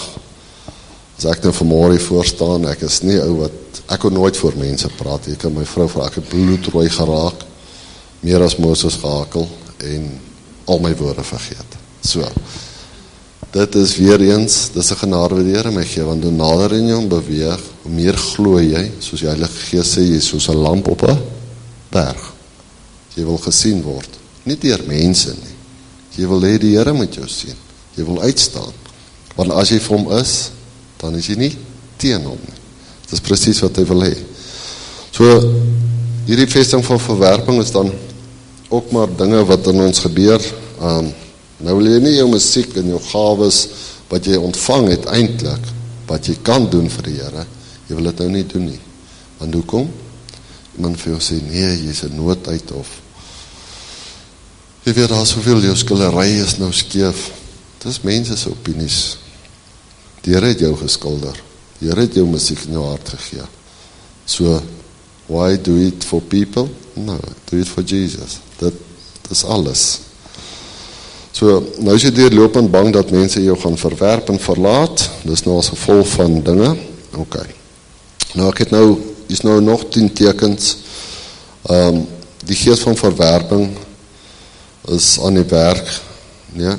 as ek nou vanmôre voorstaan, ek is nie ou wat, ek kon nooit voor mense praat, ek kan my vrou vra, ek het bloedrooi geraak, meer as Moses gehakel, en al my woorde vergeet. So, dit is weer eens, dit is 'n genade wat die Here my gee, want hoe nader in jou beweeg, hoe meer glo jy, soos die Heilige Gees sê, jy is soos 'n lamp op 'n berg. Jy wil gesien word, nie deur mense nie. Jy wil hê die Here moet jou sien. Jy wil uitstaan. Want as jy vir hom is, dan is jy nie teen hom nie. Dit is presies wat hy wil hê. So, hierdie vesting van verwerping is dan ook maar dinge wat in ons gebeur. Nou wil jy nie jou musiek en jou gawes wat jy ontvang het eintlik, wat jy kan doen vir die Here, jy wil dit nou nie doen nie. Want hoekom? Iemand vir jou sê, nee, jy is 'n nood uit, of jy weet, daar soveel jou skilderye is nou skeef. Dit is mense se opinies. Die Here het jou geskilder. Die Here het jou musiek in jou hart gegee. So, why do it for people? No, do it for Jesus. Dit is alles. So, nou is jy deurlopend bang dat mense jou gaan verwerp en verlaat. Dis nou as gevolg van dinge. Okay. Nou ek het nou, is nou nog 10 tekens. Die gees van verwerping is aan die werk. Nee.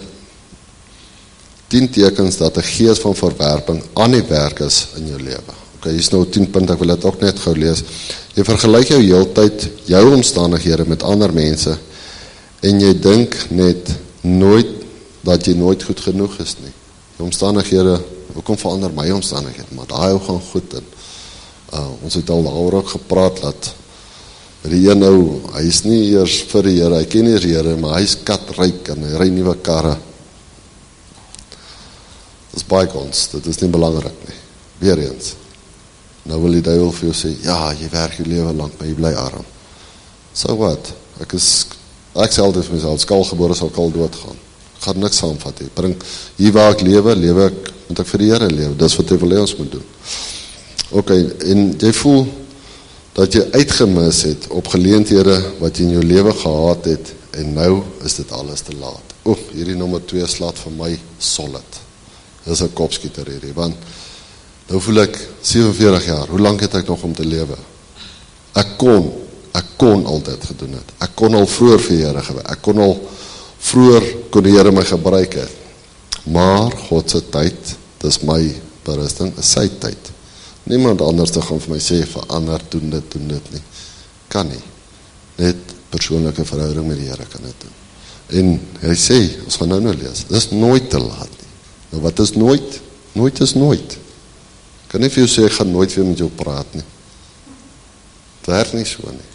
10 tekens dat 'n gees van verwerping aan die werk is in jou lewe. Okay, hier is nou 10 punte, ek wil dit ook net gou lees. Jy vergelyk jou heeltyd, jou omstandighede met ander mense, en jy dink net nooit, dat jy nooit goed genoeg is nie. Die omstandighede, hoekom verander my omstandighede, maar daai gaan goed in. Ons het al daaroor ook gepraat, dat die een nou, hy is nie eers vir die Here, hy ken nie die Here, maar hy is katryk, en hy ry nuwe karre. Dit is bygons, dit is nie belangrik nie. Weer eens. Nou wil die duiwel vir jou sê, ja, jy werk jou lewe lang, maar jy bly arm. So wat? Ek sê altyd vir myself, kalgebore sal kal doodgaan. Ek gaan niks saamvat nie. Bring, hier waar ek lewe ek, moet ek vir die Here lewe. Dis wat hy wil hê ons moet doen. Okay, en jy voel dat jy uitgemis het op geleenthede wat jy in jou lewe gehad het, en nou is dit alles te laat. Hierdie nommer 2 slaat vir my solid. Dit is 'n kopskieter hierdie, want nou voel ek 47 jaar, hoe lank het ek nog om te lewe? Ek kon al dit gedoen het. Ek kon al vroeër vir die Here gewerk. Ek kon al vroeër kon die Here my gebruik het. Maar God se tyd, dis my berusting, is sy tyd. Niemand anders te gaan vir my sê, verander, doen dit nie. Kan nie. Net persoonlike verhouding met die Here kan dit doen. En hy sê, ons gaan nou lees, dit is nooit te laat nie. Nou wat is nooit? Nooit is nooit. Ek kan nie vir jou sê, ek gaan nooit weer met jou praat nie. Het werk nie so nie.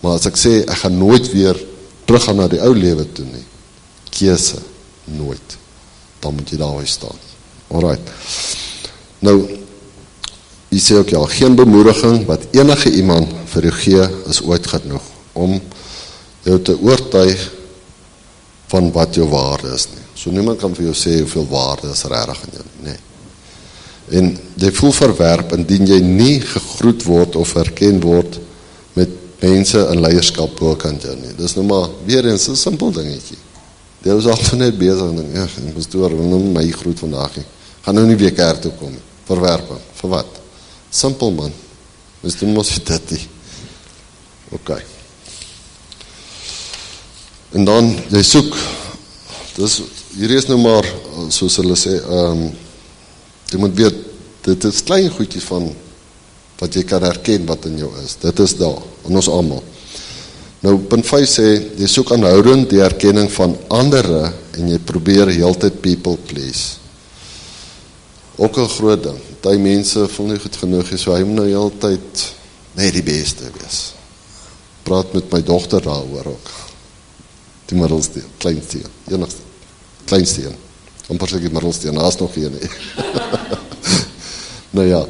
Maar as ek sê, ek gaan nooit weer terug gaan na die ou lewe toe nie. Keuse, nooit. Dan moet jy daar staan. Alright. Nou, jy sê ook ja, geen bemoediging wat enige iemand vir jou gee, is ooit genoeg, om jou te oortuig van wat jou waarde is nie. So niemand kan vir jou sê hoeveel waarde is regtig in jou, nee. En jy voel verwerp indien jy nie gegroet word of herken word met mense in leierskap bokant jou nie. Dis nou maar weer eens 'n simpel dingetjie. Jy was altyd net besig en dink, ja, ek moes door, wil nou my groet vandag nie. Gaan nou nie weer kerk toe kom nie. Verwerping, vir wat? Simpel man. Dis doen mos dit nie. OK. En dan, jy soek, hier is nou maar, soos hulle sê, jy moet weet, dit is klein goedjies van wat jy kan herken wat in jou is. Dit is daar, in ons almal. Nou, punt 5 sê, jy soek aanhoudend die erkenning van andere en jy probeer heeltyd people please. Ook 'n groot ding. Party mense voel nie goed genoeg, so hy moet nou heeltyd net die beste wees. Praat met my dogter daaroor ook. Die middelste, kleinste, enigste, kleinste een. Amper sê die middelste een, daar is nog een. Nou ja,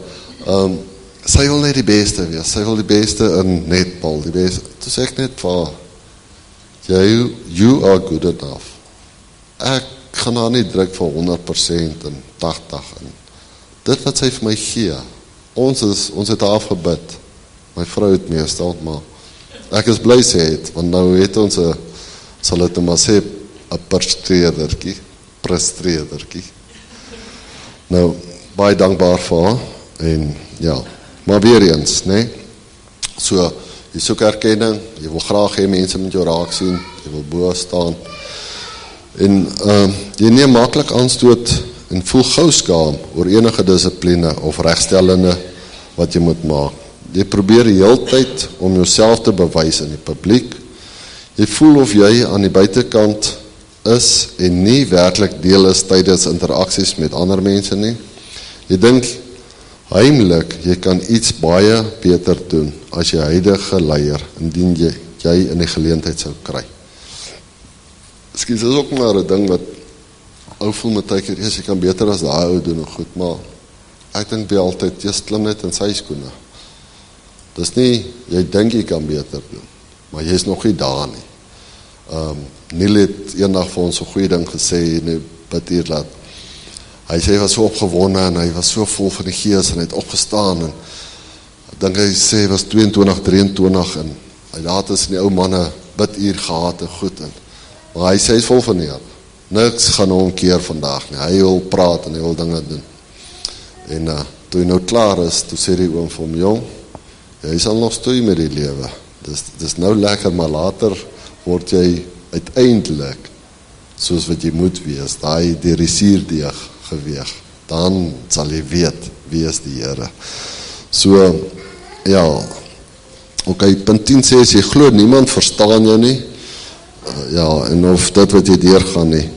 sy wil net die beste wees, sy wil die beste in netbal, die beste, toe sê ek net vir, you are good enough. Ek gaan haar nie druk vir 100% en 80 en dit wat sy vir my gee, ons het haar afgebid, my vrou het meestal, maar ek is bly sy het, want nou het ons sal het nou maar sê, 'n prestreerderkie. Nou, baie dankbaar vir haar, en ja, maar weer eens, nee, so, jy soek erkenning, jy wil graag hê mense met jou raak sien, jy wil bo staan, en jy neem maklik aanstoot en voel gou skaam oor enige dissipline of regstellende wat jy moet maak. Jy probeer die hele tyd om jouself te bewys in die publiek. Jy voel of jy aan die buitekant is en nie werklik deel is tydens interaksies met ander mense nie. Jy dink heimlik, jy kan iets baie beter doen as jy huidige leier, indien jy in die geleentheid sou kry. Skien is ook maar 'n ding wat ou voel met tyd keer, jy kan beter as daai ou doen, goed, maar ek dink by altyd, jy klim net in sy skoene. Dis nie, jy dink jy kan beter doen, maar jy is nog nie daar nie. Neil het eendag vir ons 'n goeie ding gesê, en hy bid hier laat, hy sê hy was so opgewonde, en hy was so vol van die gees, en hy het opgestaan, en ek dink hy sê, hy was 22, 23, en hy had is in die ou manne bid hier gehad, en goed, maar hy sê hy is vol van hier, niks gaan hom keer vandag nie, hy wil praat, en hy wil dinge doen, en toe hy nou klaar is, toe sê die oom vir hom, jong, jy sal nog stoei met die lewe, dis nou lekker, maar later word jy uiteindelik, soos wat jy moet wees, die risierdeeg geweeg, dan sal jy weet, wie is die Here. So, ja, ok, punt 10 sê, as jy glo, niemand verstaan jou nie, ja, en of dit wat jy deurgaan nie,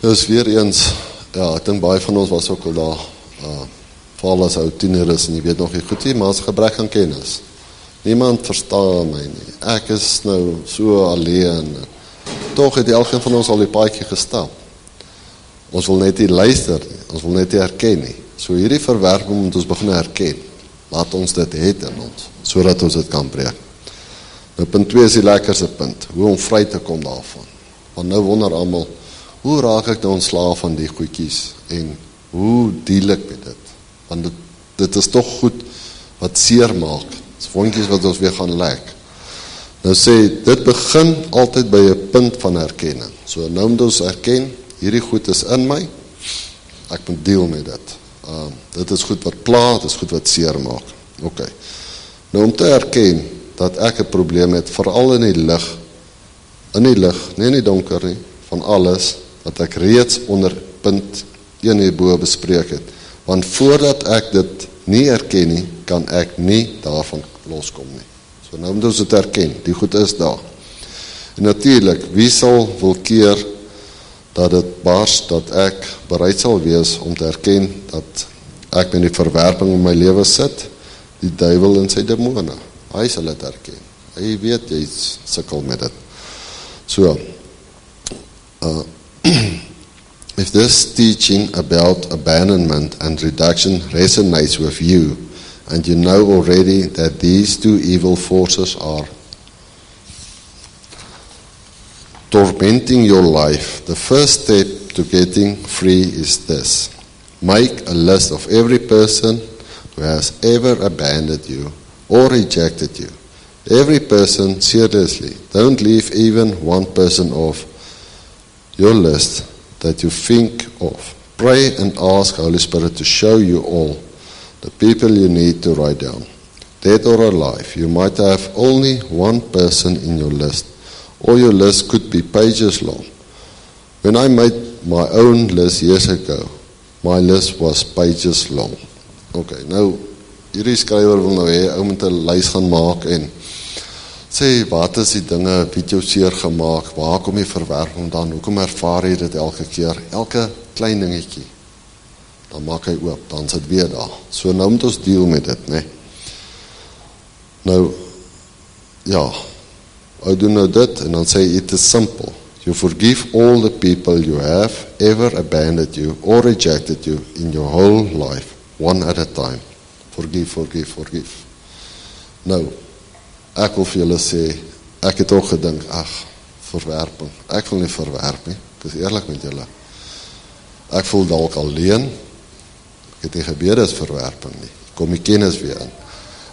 dus weer eens, ja, ek dink baie van ons was ook al daar, val as ou tiener is, en jy weet nog nie goed nie, maar as gebrek aan kennis, niemand verstaan my nie, ek is nou so alleen, toch het elkeen van ons al die paadjie gestap, ons wil net nie luister nie, ons wil net nie herken nie, so hierdie verwerping moet ons begin herken, laat ons dit het in ons, so dat ons dit kan breek. Nou punt 2 is die lekkerste punt, hoe om vry te kom daarvan, want nou wonder almal, hoe raak ek nou ontslaaf van die goedjies, en hoe deel ek met dit, want dit is toch goed, wat seer maak, dis wondjies wat ons weer gaan lek. Nou sê, dit begin altyd by 'n punt van herkenning, so nou moet ons herken, hierdie goed is in my, ek moet deel met dit, dit is goed wat pla, dit is goed wat seer maak, ok, nou om te herken, dat ek 'n probleem het, veral in die lig, nie in die donker nie, van alles, wat ek reeds onder punt 1 hierbo bespreek het, want voordat ek dit nie herken nie, kan ek nie daarvan loskom nie, so nou moet ons dit herken, die goed is daar, en natuurlijk, wie sal wil keer, dat het bars, dat ek bereid sal wees, om te herken, dat ek met die verwerping in my lewe sit, die duiwel en sy demone, hy sal dit herken, hy weet, jy sukkel met dit, so, if this teaching about abandonment and reduction resonates with you, and you know already that these two evil forces are tormenting your life, the first step to getting free is this. Make a list of every person who has ever abandoned you or rejected you. Every person, seriously. Don't leave even one person off your list that you think of. Pray and ask Holy Spirit to show you all the people you need to write down. Dead or alive, you might have only one person in your list, or your list could be pages long. When I made my own list years ago, my list was pages long. Okay, nou, hierdie skrywer wil nou hê, ou moet 'n lys gaan maak en sê, wat is die dinge, wie het jou seer gemaak, waar kom jy verwerping dan, hoekom ervaar jy dit elke keer, elke klein dingetjie, dan maak hy oop, dan sit weer daar. So nou moet ons deal met dit, né? Nou, ja, ou doen nou dit, en dan sê hy, it is simple. You forgive all the people you have ever abandoned you or rejected you in your whole life, one at a time. Forgive, forgive, forgive. Nou, ek wil vir julle sê, ek het ook gedink, verwerping. Ek wil nie verwerp nie, ek is eerlik met julle. Ek voel dalk alleen, ek het nie gebede is verwerping nie, kom die kennis weer in.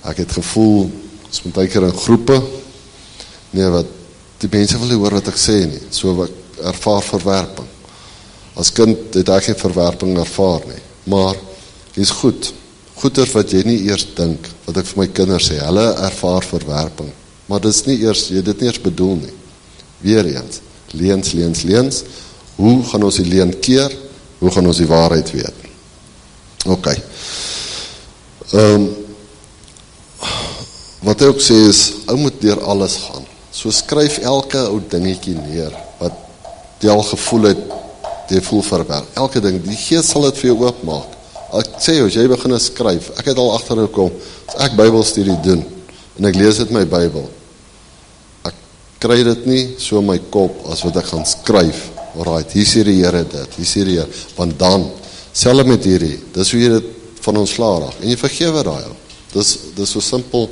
Ek het gevoel, as moet ek in groepe, nee wat, die mense wil nie hoor wat ek sê nie, so ek ervaar verwerping. As kind het ek geen verwerping ervaar nie, maar, is goed, goeie wat jy nie eers dink, wat ek vir my kinders sê, hulle ervaar verwerping, maar dit is nie eers, jy dit nie eers bedoel nie. Weer eens, leens, hoe gaan ons die leen keer, hoe gaan ons die waarheid weet? Ok. Wat hy ook sê is, ou moet deur alles gaan, so skryf elke ou dingetjie neer, wat jy al gevoel het, jy voel verwerp, elke ding, die Gees sal dit vir jou oopmaak. Ek sê jou, as jy begin skryf, ek het al agtergekom, as ek Bybelstudie doen, en ek lees dit my Bybel, ek kry dit nie so in my kop, as wat ek gaan skryf, alright, hier sê die Here dit, hier sê die Here, want dan, selfs met hierdie, dis hoe jy dit van ontslae raak, en jy vergewe daai, dis so simpel,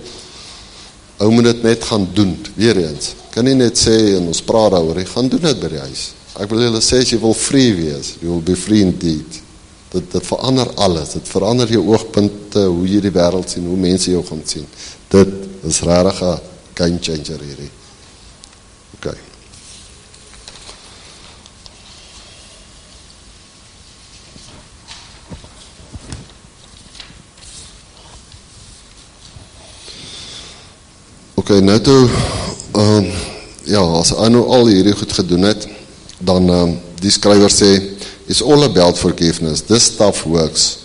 ou moet dit net gaan doen, weer eens, kan nie net sê, en ons praat daaroor, jy gaan doen dit by die huis, ek wil julle sê, as jy wil free wees, you will be free indeed, dit verander alles, dit verander jou oogpunte, hoe jy die wêreld sien, hoe mense jou gaan sien, dit is regtig 'n game changer hierdie, ok, ok, nou toe, ja, as hy nou al hierdie goed gedoen het, dan die skrywer sê, it's all about forgiveness, this stuff works.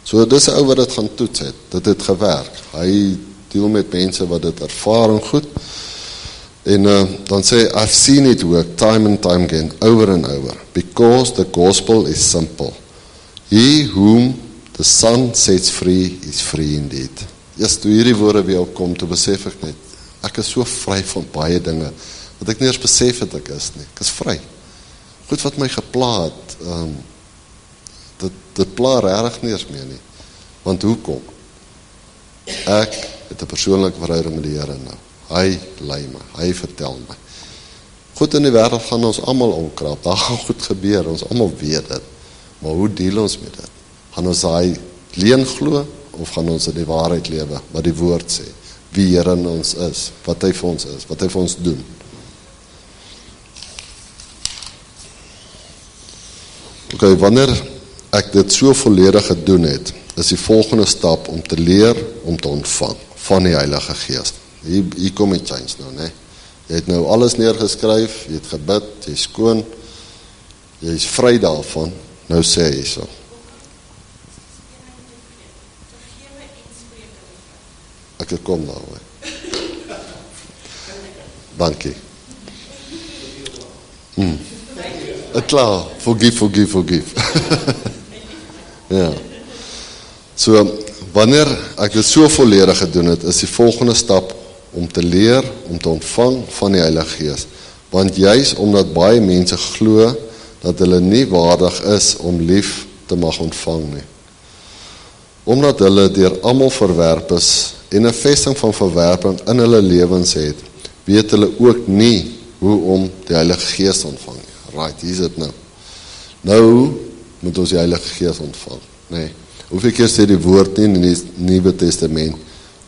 So dis 'n ou wat dit gaan toets het, dit het gewerk. Hy deel met mense wat dit ervaring goed, en dan sê, I've seen it work time and time again, over and over, because the gospel is simple. He whom the Son sets free is free indeed. Yes, toe hierdie woorde weer opkom, toe besef ek net, ek is so vry van baie dinge, wat ek nie eens besef het ek is nie, ek is vry. Goed wat my gepla het, dit pla regtig nie eens meer nie, want hoekom? Ek het 'n persoonlike verhouding met die Here nou, hy lei my, hy vertel my, goed in die wêreld gaan ons almal omkrap, daar gaan goed gebeur, ons almal weet dit, maar hoe deel ons met dit? Gaan ons daai leen glo, of gaan ons in die waarheid lewe, wat die woord sê, wie Here in ons is, wat hy vir ons is, wat hy vir ons doen? Ok, wanneer ek dit so volledig gedoen het, is die volgende stap om te leer, om te ontvang, van die Heilige Gees. Hier kom die change nou, né? Jy het nou alles neergeskryf, jy het gebid, jy is skoon, jy is vry daarvan, nou sê jy so. Ek kom daaroor. Dankie. Klaar, forgive. Ja. So, wanneer ek dit so volledig gedoen het, is die volgende stap om te leer, om te ontvang van die Heilige Gees. Want juis omdat baie mense glo, dat hulle nie waardig is om lief te mag ontvang nie. Omdat hulle deur almal verwerp is, en 'n vesting van verwerping in hulle lewens het, weet hulle ook nie hoe om die Heilige Gees te ontvang. Right, hier is dit nou. Nou moet ons die Heilige Gees ontvang. Nee. Hoeveel keer sê die woord nie in die Nuwe Testament,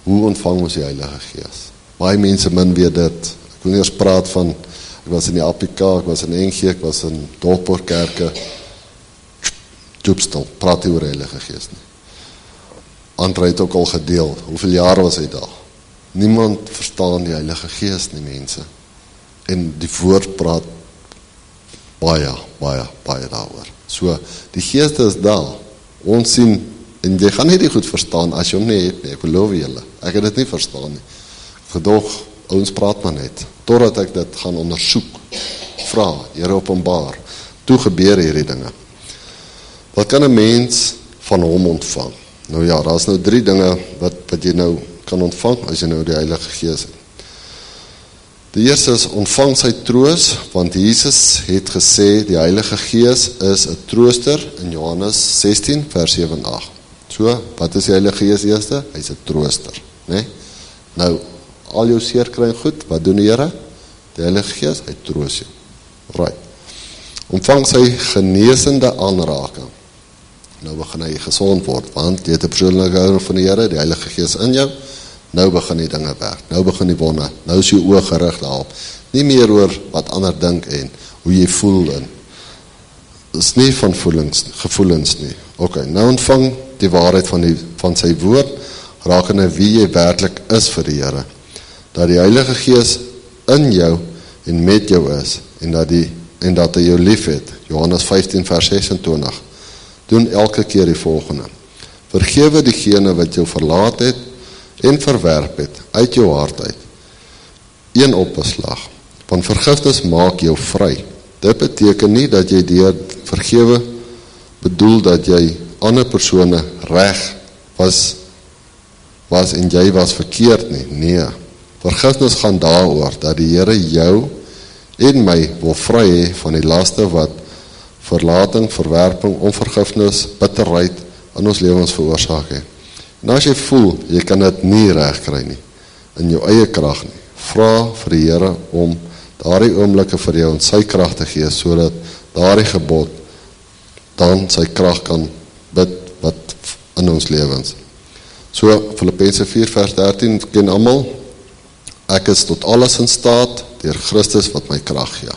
hoe ontvang ons die Heilige Gees? Baie mense min weet dit. Ek wil nie eers praat van, ek was in die APK, ek was in NG, ek was in Dorpskerke, Joepstil, praat nie oor die Heilige Gees nie. Andre het ook al gedeel, hoeveel jaar was hy daar? Niemand verstaan die Heilige Gees nie, mense. En die woord praat baie daaroor. So, die Gees is daar. Ons sien, en jy gaan nie die goed verstaan as jy hom nie het nie, ek beloof julle. Ek het dit nie verstaan nie. Gedog, ons praat maar net, totdat ek dit gaan ondersoek, vra, Here openbaar, toe gebeur hierdie dinge. Wat kan 'n mens van hom ontvang? Nou ja, daar is nou 3 dinge wat jy nou kan ontvang, as jy nou die Heilige Gees het. Die eerste is, ontvang sy troos, want Jesus het gesê, die Heilige Gees is 'n trooster, in Johannes 16, vers 7 en 8. So, wat is die Heilige Gees eerste? Hy is 'n trooster, né? Nou, al jou seer kry goed, wat doen die Here? Die Heilige Gees, hy troos jou. Right. Ontvang sy genesende aanraking. Nou begin hy gesond word, want jy het 'n persoonlike houding van die Here, die Heilige Gees in jou, nou begin die dinge werk, nou begin die wonde, nou is jou oog gerig daarop, nie meer oor wat ander dink en hoe jy voel in. Is nie van gevoelens nie. Okay, nou ontvang die waarheid van sy woord, rakende wie jy werklik is vir die Here, dat die Heilige Gees in jou en met jou is, en dat hy jou lief het, Johannes 15 vers 26, doen elke keer die volgende, vergewe diegene wat jou verlaat het, en verwerp het, uit jou hart uit, een opbeslag, want vergifnis maak jou vry. Dit beteken nie dat jy deur vergewe bedoel dat jy ander persone reg was en jy was verkeerd nie. Nee, vergifnis gaan daaroor dat die Here jou en my wil vry hê van die laste wat verlating, verwerping, onvergifnis, bitterheid in ons lewens veroorsaak het. En as jy voel, jy kan dit nie reg kry nie, in jou eie krag nie, vra vir die Here om daardie oomblikke vir jou in sy krag te gee, sodat daardie gebod dan sy krag kan bid wat in ons lewens. So, Filippense 4 vers 13, ken almal, ek is tot alles in staat, deur Christus wat my krag gee.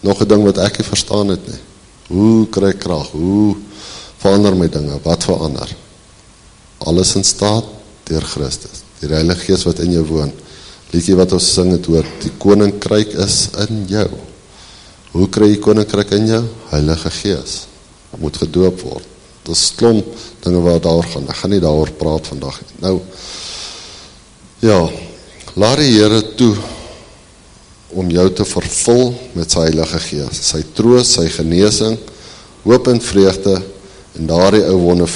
Nog 'n ding wat ek nie verstaan het nie, hoe kry ek krag, hoe verander my dinge, wat verander? Alles in staat, deur Christus, die Heilige Gees wat in jou woon. Liedjie wat ons sing het oor, die koninkryk is in jou. Hoe kry jy koninkryk in jou? Heilige Gees, moet gedoop word. Dit is klomp dinge waar daar gaan, ek gaan nie daaroor praat vandag. Nou, ja, laat die Here toe, om jou te vervul met sy Heilige Gees, sy troos, sy genesing, hoop en vreugde, en daardie ou wonde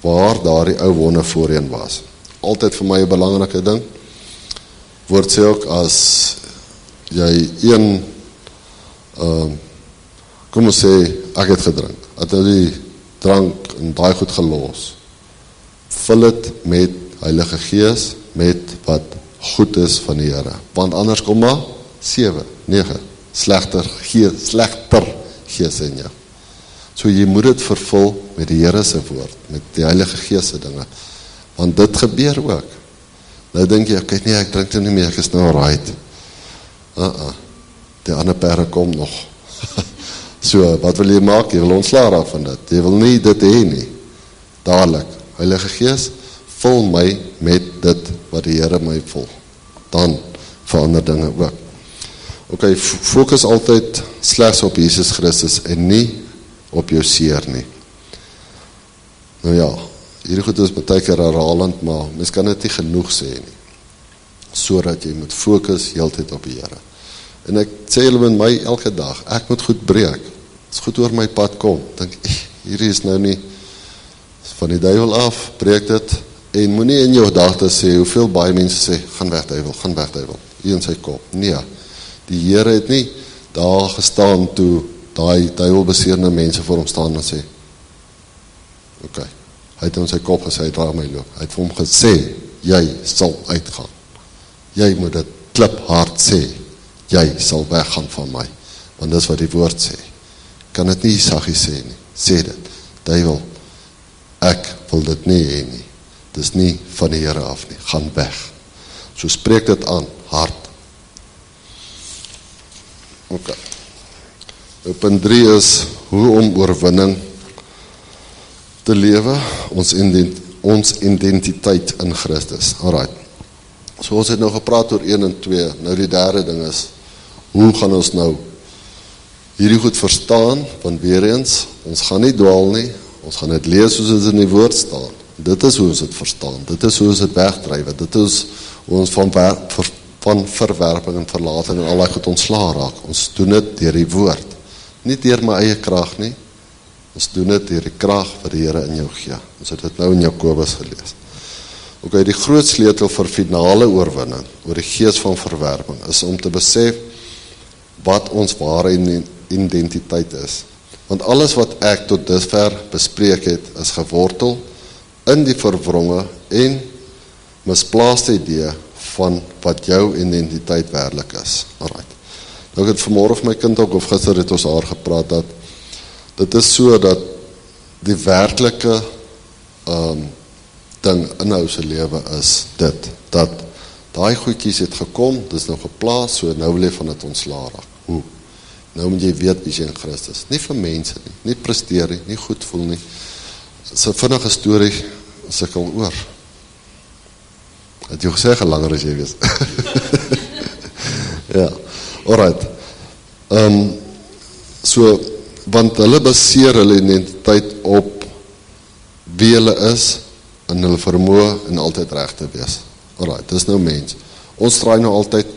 waar daardie ou wonde voorheen was. Altyd vir my 'n belangrike ding, woord sê ook, as jy kom ons sê, ek het gedrink, het nou die drank en daai goed gelos, vul dit met Heilige Gees, met wat goed is van die Here, want anders kom maar 7, 9, slegter gees in jou. So jy moet dit vervul met die Here se woord, met die Heilige Gees se dinge, want dit gebeur ook. Nou dink jy, okay, nee, ek drink dit nie meer, ek is nou right. Die ander pere kom nog. So, wat wil jy maak? Jy wil ontslaa van dit. Jy wil nie dit hê nie. Dadelik, Heilige Gees, vul my met dit wat die Here my vul. Dan verander dinge ook. Okay, fokus altyd slegs op Jesus Christus en nie op jou seer nie. Nou ja, hierdie goed is baie keer herhalend, maar mens kan dit nie genoeg sê nie, sodat jy moet fokus heeltyd op die Here. En ek sê julle met my elke dag, ek moet goed breek, as goed oor my pad kom, dink hierdie is nou nie van die duiwel af, breek dit, en moet nie in jou gedagte sê, hoeveel baie mense sê, gaan weg duiwel, hier in sy kop. Nee, die Here het nie daar gestaan toe daai duiwelbeseerde mense voor hom staan en sê, okay, hy het in sy kop gesê, hy draai my loop, hy het vir hom gesê, jy sal uitgaan, jy moet dit kliphard sê, jy sal weggaan van my, want dis wat die woord sê, kan dit nie saggie sê nie, sê dit, duiwel, ek wil dit nie hê nie. Dis nie van die Here af nie, gaan weg. So spreek dit aan, hard. Okay. Punt 3 is, hoe om oorwinning te lewe, ons identiteit in Christus. Alright. So ons het nou gepraat oor 1 en 2, nou die derde ding is, hoe gaan ons nou hierdie goed verstaan, want weer eens, ons gaan nie dwaal nie, ons gaan dit lees soos dit in die woord staan. Dit is hoe ons dit verstaan, dit is hoe ons dit wegdryf, dit is hoe ons van verwerping en verlating en al die goed ontslae raak. Ons doen dit deur die woord, nie deur my eie krag nie, ons doen dit deur die krag wat die Here in jou gee. Ons het dit nou in Jakobus gelees. Okay, die groot sleutel vir finale oorwinning oor die gees van verwerping is om te besef wat ons ware identiteit is. Want alles wat ek tot dusver bespreek het, is gewortel in die verwronge en misplaaste idee van wat jou identiteit werklik is. Alright. Nou ek het vanmorgen vir my kind ook, of gister het ons haar gepraat, dat dit is so dat die werklike ding in ons lewe is dit, dat daai goedjies het gekom, dis nou geplaas, so nou wil jy van dit ontslae raak. Hoe? Nou moet jy weet wie jy in Christus. Nie vir mense nie, nie presteer nie, nie goed voel nie. So vinnige storie sukkel oor. Het jy gesê langer as jy wees. Ja, alright. So, want hulle baseer hulle identiteit op wie hulle is en hulle vermoë en altyd reg te wees. Alright, dis nou mens. Ons draai nou altyd,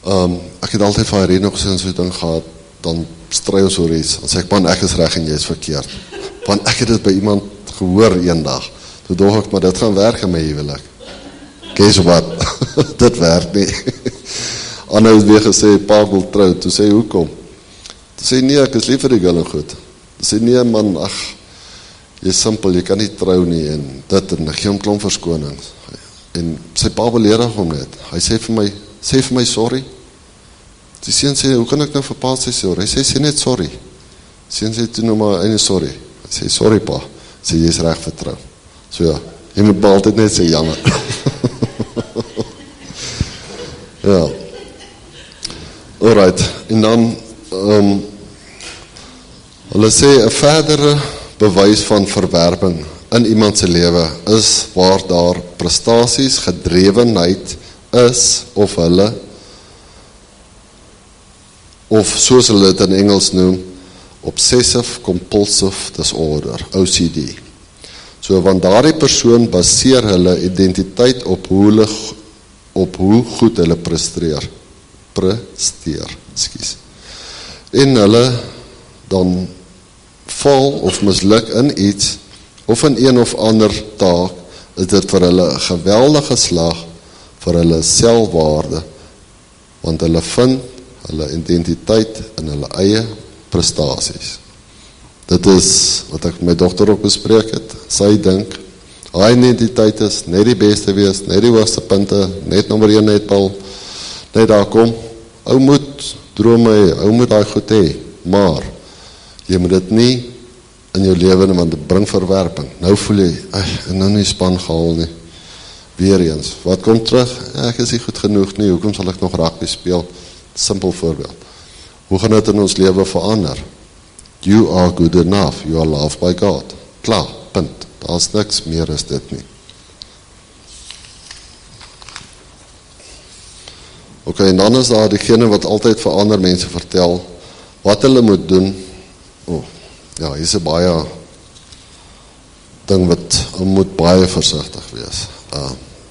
ek het altyd van Irene nog so ding gehad, dan stry ons oor iets, dan sê ek, man, ek is reg en jy is verkeerd. Want ek het dit by iemand gehoor eendag, toe dog ek, maar dit gaan werk in my huwelik. Guess what? Dit werk nie. Anna het weer gesê, pa wil trou, toe sê, hoekom? Toe sê, nee, ek is lief vir die girl en goed. Toe sê, nee man, ag, jy is simpel, jy kan nie trou nie, en dit, en ek gee hom klomp verskonings. En sy pa beledig hom net, hy sê vir my sorry. Die seun sê, hoe kan ek nou vir pa sê sorry? Hy sê net sorry. Die seun sê toe nou maar, en sorry. Hy sê, sorry pa, sê jy is reg vertrou. So ja, jy moet maar altyd net sê jammer. Ja. Alright, en dan, hulle sê, 'n verdere bewys van verwerping in iemand se lewe is waar daar prestasies, gedrewenheid is, of soos hulle dit in Engels noem, obsessive compulsive disorder, OCD. So, want daardie persoon baseer hulle identiteit op hoe goed hulle presteer, ekskuus. En hulle dan val of misluk in iets, of in een of ander taak, is dit vir hulle 'n geweldige slag vir hulle selfwaarde, want hulle vind hulle identiteit in hulle eie prestasies. Dit is wat ek met my dogter ook bespreek het. Sy dink, haar identiteit is net die beste wees, net die hoogste punte, net nommer 1 netbal, net daar kom, ou moet drome hê, ou moet daai goed hê, maar jy moet dit nie in jou lewe, want dit bring verwerping. Nou voel jy, en nou nie span gehaal nie. Weer eens, wat kom terug? Ek is nie goed genoeg nie, hoekom sal ek nog rugby speel? Simpel voorbeeld. Hoe gaan dit in ons lewe verander? You are good enough, you are loved by God. Klaar, punt. Daar is niks meer as dit nie. Okay, en dan is daar diegene wat altyd vir ander mense vertel, wat hulle moet doen. Ja, hier is 'n baie ding wat moet baie versigtig wees.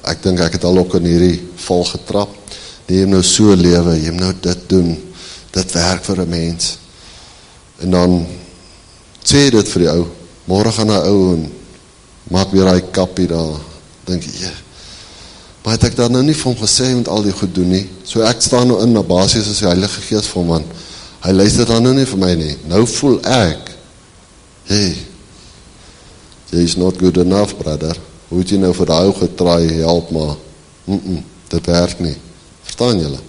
Ek dink ek het al ook in hierdie val getrap. Jy moet nou so lewe, jy moet nou dit doen, dit werk vir 'n mens. En dan sê dit vir die ou, môre gaan 'n ou en maak weer daai kappie daar, dink jy, maar het ek daar nou nie vir hom gesê, jy moet al die goed doen nie, so ek staan nou in, na basis as die Heilige Gees vir hom, man, hy luister dan nou nie vir my nie, nou voel ek, hey, jy is not good enough, brother, hoe het jy nou vir die ou getraai, help maar, dit werk nie, verstaan julle,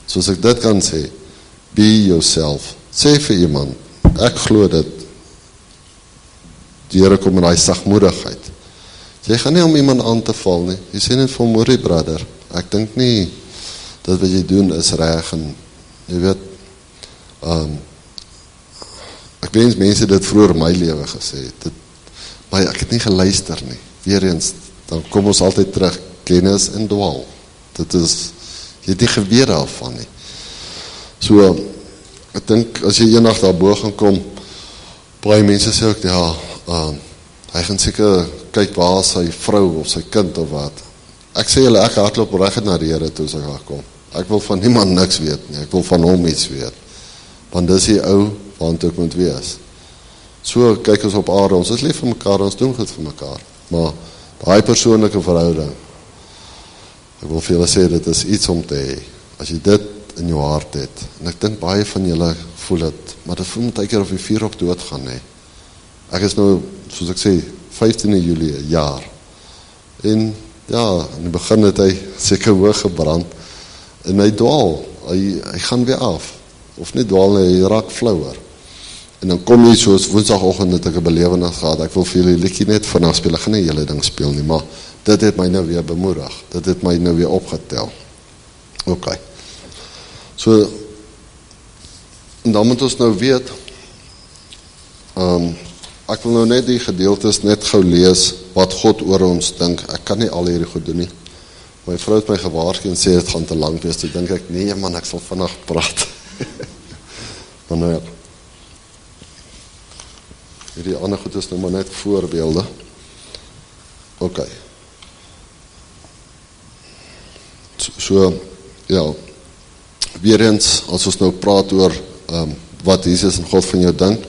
soos ek dit kan sê, be yourself, sê vir iemand, ek glo dit, die Here kom met daai sagmoedigheid. Jy gaan nie om iemand aan te val nie. Jy sê net vir Mori, brother, ek dink nie dat wat jy doen is reg en jy weet, ek wens mense dit vroeër my lewe gesê, maar ek het nie geluister nie. Weer eens, dan kom ons altyd terug, kennis en dwaal. Dit is, jy het nie geweet daarvan nie. So, ek dink, as jy eendag daarbo gaan kom, baie mense sê ook, ja, hy gaan seker kyk waar sy vrou of sy kind of wat. Ek sê julle, ek hardloop reg na die Here toe as ek daar kom. Ek wil van niemand niks weet nie, ek wil van hom iets weet. Want dis die ou waantoe ek moet wees. So kyk ons op aarde, ons is lief vir mekaar, ons doen goed vir mekaar. Maar daai persoonlike verhouding, ek wil vir julle sê, dit is iets om te hê. As jy dit in jou hart het, en ek dink baie van julle voel dit, maar dit voel met 'n keer of jy 4 op dood gaan, hè. Ek is nou, soos ek sê, 15 Julie, 'n jaar. En ja, in die begin het hy seker hoog gebrand, en hy dwaal, hy gaan weer af, of nie dwaal, hy raak flouer. En dan kom jy soos woensdagoggend het ek 'n belewenis gehad, ek wil vir julle liedjie net vanaf speel, ek gaan nie julle ding speel nie, maar dit het my nou weer bemoedig, dit het my nou weer opgetel. Ok. So, en dan moet ons nou weet, ek wil nou net die gedeeltes net gou lees, wat God oor ons dink, ek kan nie al hierdie goed doen nie. My vrou het my gewaarsku en sê, het gaan te lang wees, toe dink ek, nee man, ek sal vandag praat. Maar nou ja, hierdie ander goed is nou maar net voorbeelde. Ok. So, ja, weer eens, as ons nou praat oor wat Jesus en God van jou dink,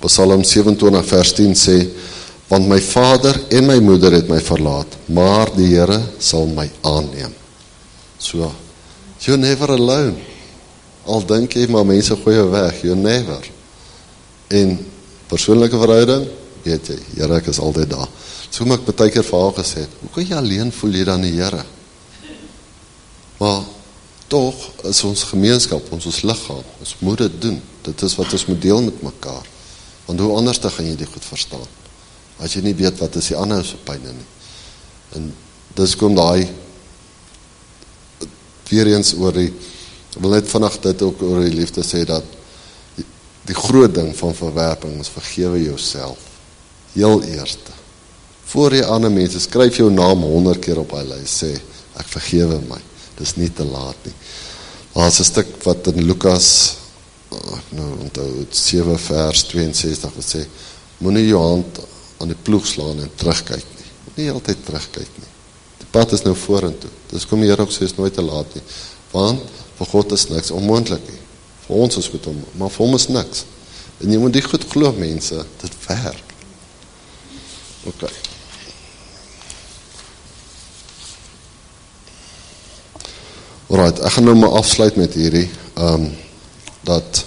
Psalm 27 vers 10 sê, want my vader en my moeder het my verlaat, maar die Here sal my aanneem. So, you're never alone. Al dink jy, maar mense gooi jou weg, you're never. En persoonlike verhouding, weet jy, Here, ek is altyd daar. So moet ek baie keer vir haar gesê, hoe kan jy alleen voel jy dan die Here? Maar tog is ons gemeenskap, ons liggaam, ons moet dit doen. Dit is wat ons moet deel met mekaar. Want hoe anders dan gaan jy die goed verstaan? As jy nie weet wat is die ander se pyne nie. En dis kom daai weer eens oor die, ek wil net vandag dit ook oor die liefde sê, dat die groot ding van verwerping is vergewe jouself. Heel eerste. Voor jy ander mense, skryf jou naam 100 keer op hy lys, sê, ek vergewe my. Dis nie te laat nie. Daar is 'n stuk wat in Lukas, nou onthou, 7 vers 62 wat sê, moenie jou hand aan die ploeg slaan en terugkyk nie. Nie altyd terugkyk nie. Die pad is nou vorentoe. Dis kom die Here ook sê, is nooit te laat nie. Want vir God is niks onmoontlik nie. Vir ons is goed om, maar vir hom is niks. En jy moet die goed glo, mense, dit werk. Ok. Alright, ek gaan nou maar afsluit met hierdie, dat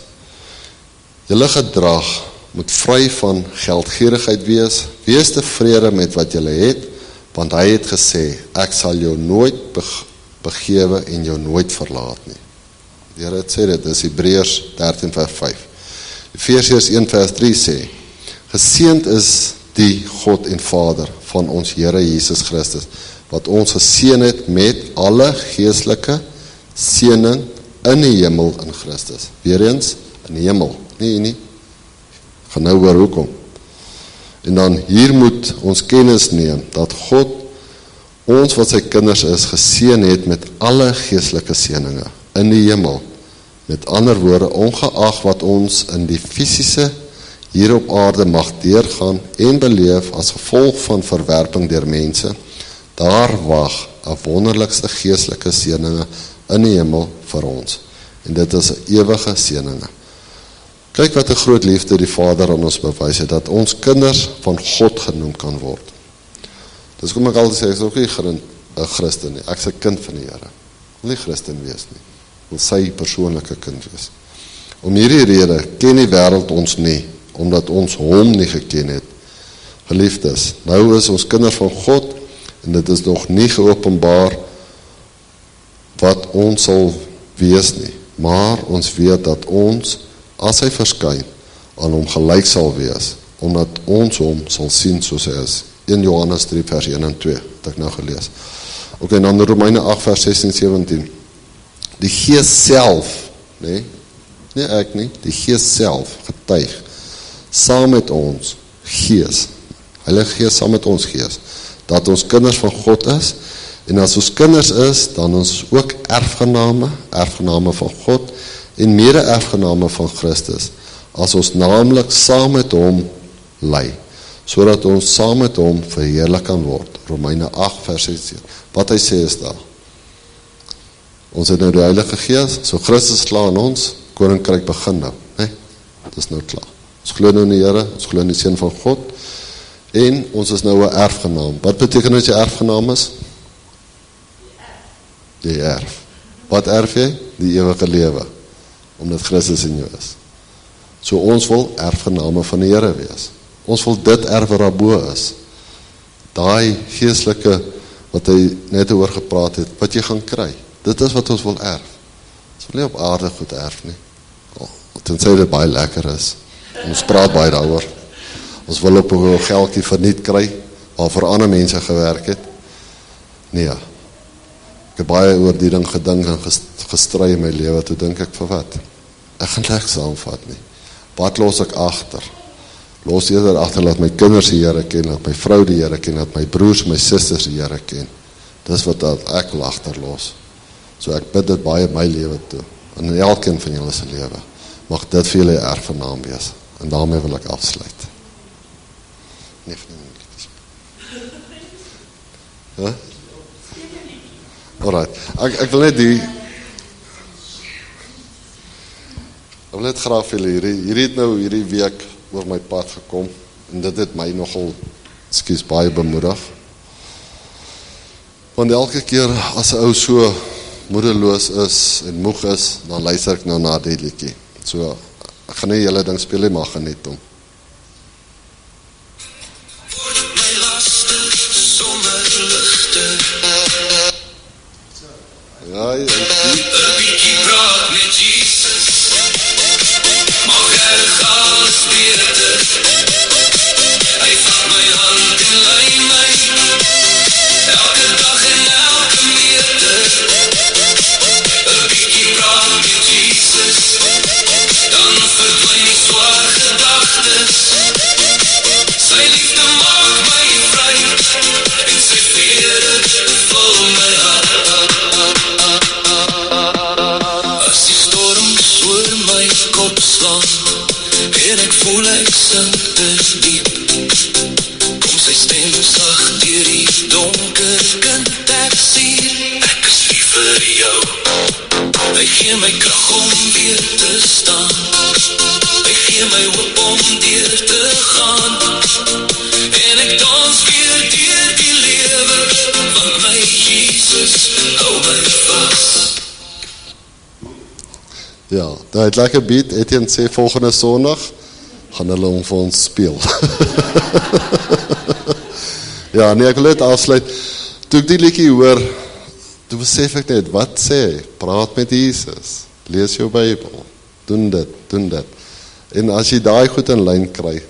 julle gedrag moet vry van geldgierigheid wees tevrede met wat julle het, want hy het gesê, ek sal jou nooit begewe en jou nooit verlaat nie. Die Here het sê dit, dis Hebreërs 13 vers 5. Efesiërs 1 vers 3 sê, geseënd is die God en Vader van ons Here Jesus Christus, wat ons geseën het met alle geestelike seëning in die hemel in Christus. Weereens, in die hemel, nie, gaan nou oor hoekom. En dan hier moet ons kennis neem, dat God ons wat sy kinders is, geseën het met alle geestelike seëninge in die hemel. Met ander woorde, ongeag wat ons in die fisiese hier op aarde mag deurgaan en beleef as gevolg van verwerping deur mense, daar wag 'n wonderlikste geestelike seëninge in die hemel vir ons. En dit is 'n ewige seëninge. Kyk wat 'n groot liefde die Vader aan ons bewys het, dat ons kinders van God genoem kan word. Dis kom ek altyd sê, ek is ook nie 'n Christen nie, ek is 'n kind van die Here. Ek wil nie Christen wees nie, ek wil sy persoonlike kind wees. Om hierdie rede ken die wêreld ons nie, omdat ons hom nie geken het. Geliefdes, nou is ons kinders van God, en dit is nog nie geopenbaar wat ons sal wees nie, maar ons weet dat ons, as hy verskyn, aan hom gelyk sal wees, omdat ons hom sal sien soos hy is. 1 Johannes 3 vers 1 en 2, het ek nou gelees. En dan Romeine 8 vers 16 en 17. Die Gees self, nie ek nie, die Gees self getuig, saam met ons Gees, Heilige Gees saam met ons Gees, dat ons kinders van God is, en as ons kinders is, dan ons ook erfgename van God, en mede-erfgename van Christus, as ons naamlik saam met hom lei, sodat ons saam met hom verheerlik kan word. Romeine 8 vers 16. Wat hy sê is daar. Ons het nou die Heilige Gees, so Christus klaar in ons, koninkryk begin nou. Dit is nou klaar. Ons glo nou in die Here, ons glo in die Seun van God, en ons is nou 'n erfgenaam. Wat beteken as jy erfgenaam is? Die erf. Wat erf jy? Die ewige lewe, omdat Christus in jou is. So ons wil erfgename van die Here wees. Ons wil dit erf wat daarbo is. Daai geestelike wat hy net oor gepraat het, wat jy gaan kry. Dit is wat ons wil erf. Ons wil nie op aarde goed erf nie. Tensy dit baie lekker is. Ons praat baie daaroor. Ons wil op 'n geldjie verniet kry, waarvoor ander mense gewerk het. Nee. Ek het baie oor die ding gedink en gestry in my lewe, toe dink ek vir wat? Ek gaan niks saamvat nie. Wat los ek agter? Los eerder agter, laat my kinders die Here ken, laat my vrou die Here ken, laat my broers en my susters die Here ken. Dis wat ek wil agterlos. So ek bid dit baie in my lewe toe, en in elkeen van julle se lewe. Mag dit vir julle erfgenaam wees. En daarmee wil ek afsluit. Nee, huh? Alright, ek wil net ek wil net graag vir julle, hierdie het nou hierdie week oor my pad gekom, en dit het my nogal, baie bemoedig. Want elke keer as 'n ou so moedeloos is en moeg is, dan luister ek nou na die liedjie. So, ek gaan nie julle ding speel nie, maar geniet hom. Ja, jy sien. 'n bietjie praat met Jesus. Mag alles beter. Hy vat my hand en lei my. Elke dag en elke meter. 'n bietjie praat met Jesus. Dan verdwyn die swaar gedagtes. Sy liefde maak my vry. En sy vrede vul my hart. En ek voel ek sink te diep. Kom sy stem sag deur die donker kind ek sien. Ek is lief vir jou. Hy gee my krag om weer te staan. Hy gee my hoop om deur te gaan. En ek dans weer deur die lewe, want my Jesus hou my vas. Ja, daar het lekker beat. Etienne sê volgende Sondag gaan hulle hom vir ons speel. Ja, nee, ek wil net afsluit. Toe ek die liedjie hoor, toe besef ek net, wat sê? Praat met Jesus. Lees jou Bybel. Doen dit. En as jy daai goed in lyn kry,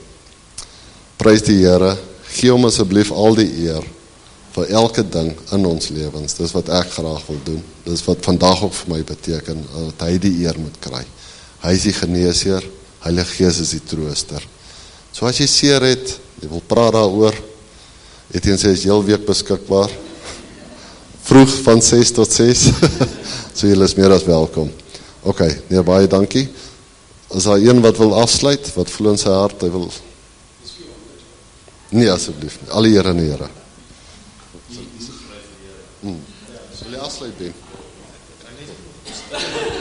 prys die Here, gee hom asseblief al die eer vir elke ding in ons lewens. Dis wat ek graag wil doen. Dis wat vandag ook vir my beteken, dat hy die eer moet kry. Hy is die geneesheer, Heilige Gees is die trooster. So as jy seer het, jy wil praat daaroor, Etienne sê, is heel week beskikbaar, vroeg van 6 tot 6, so jy is meer as welkom. Ok, nee, baie dankie. Is daar een wat wil afsluit, wat voel in sy hart, hy wil... Nee, asseblief, alle Here en Here. Wil jy afsluit, Ben?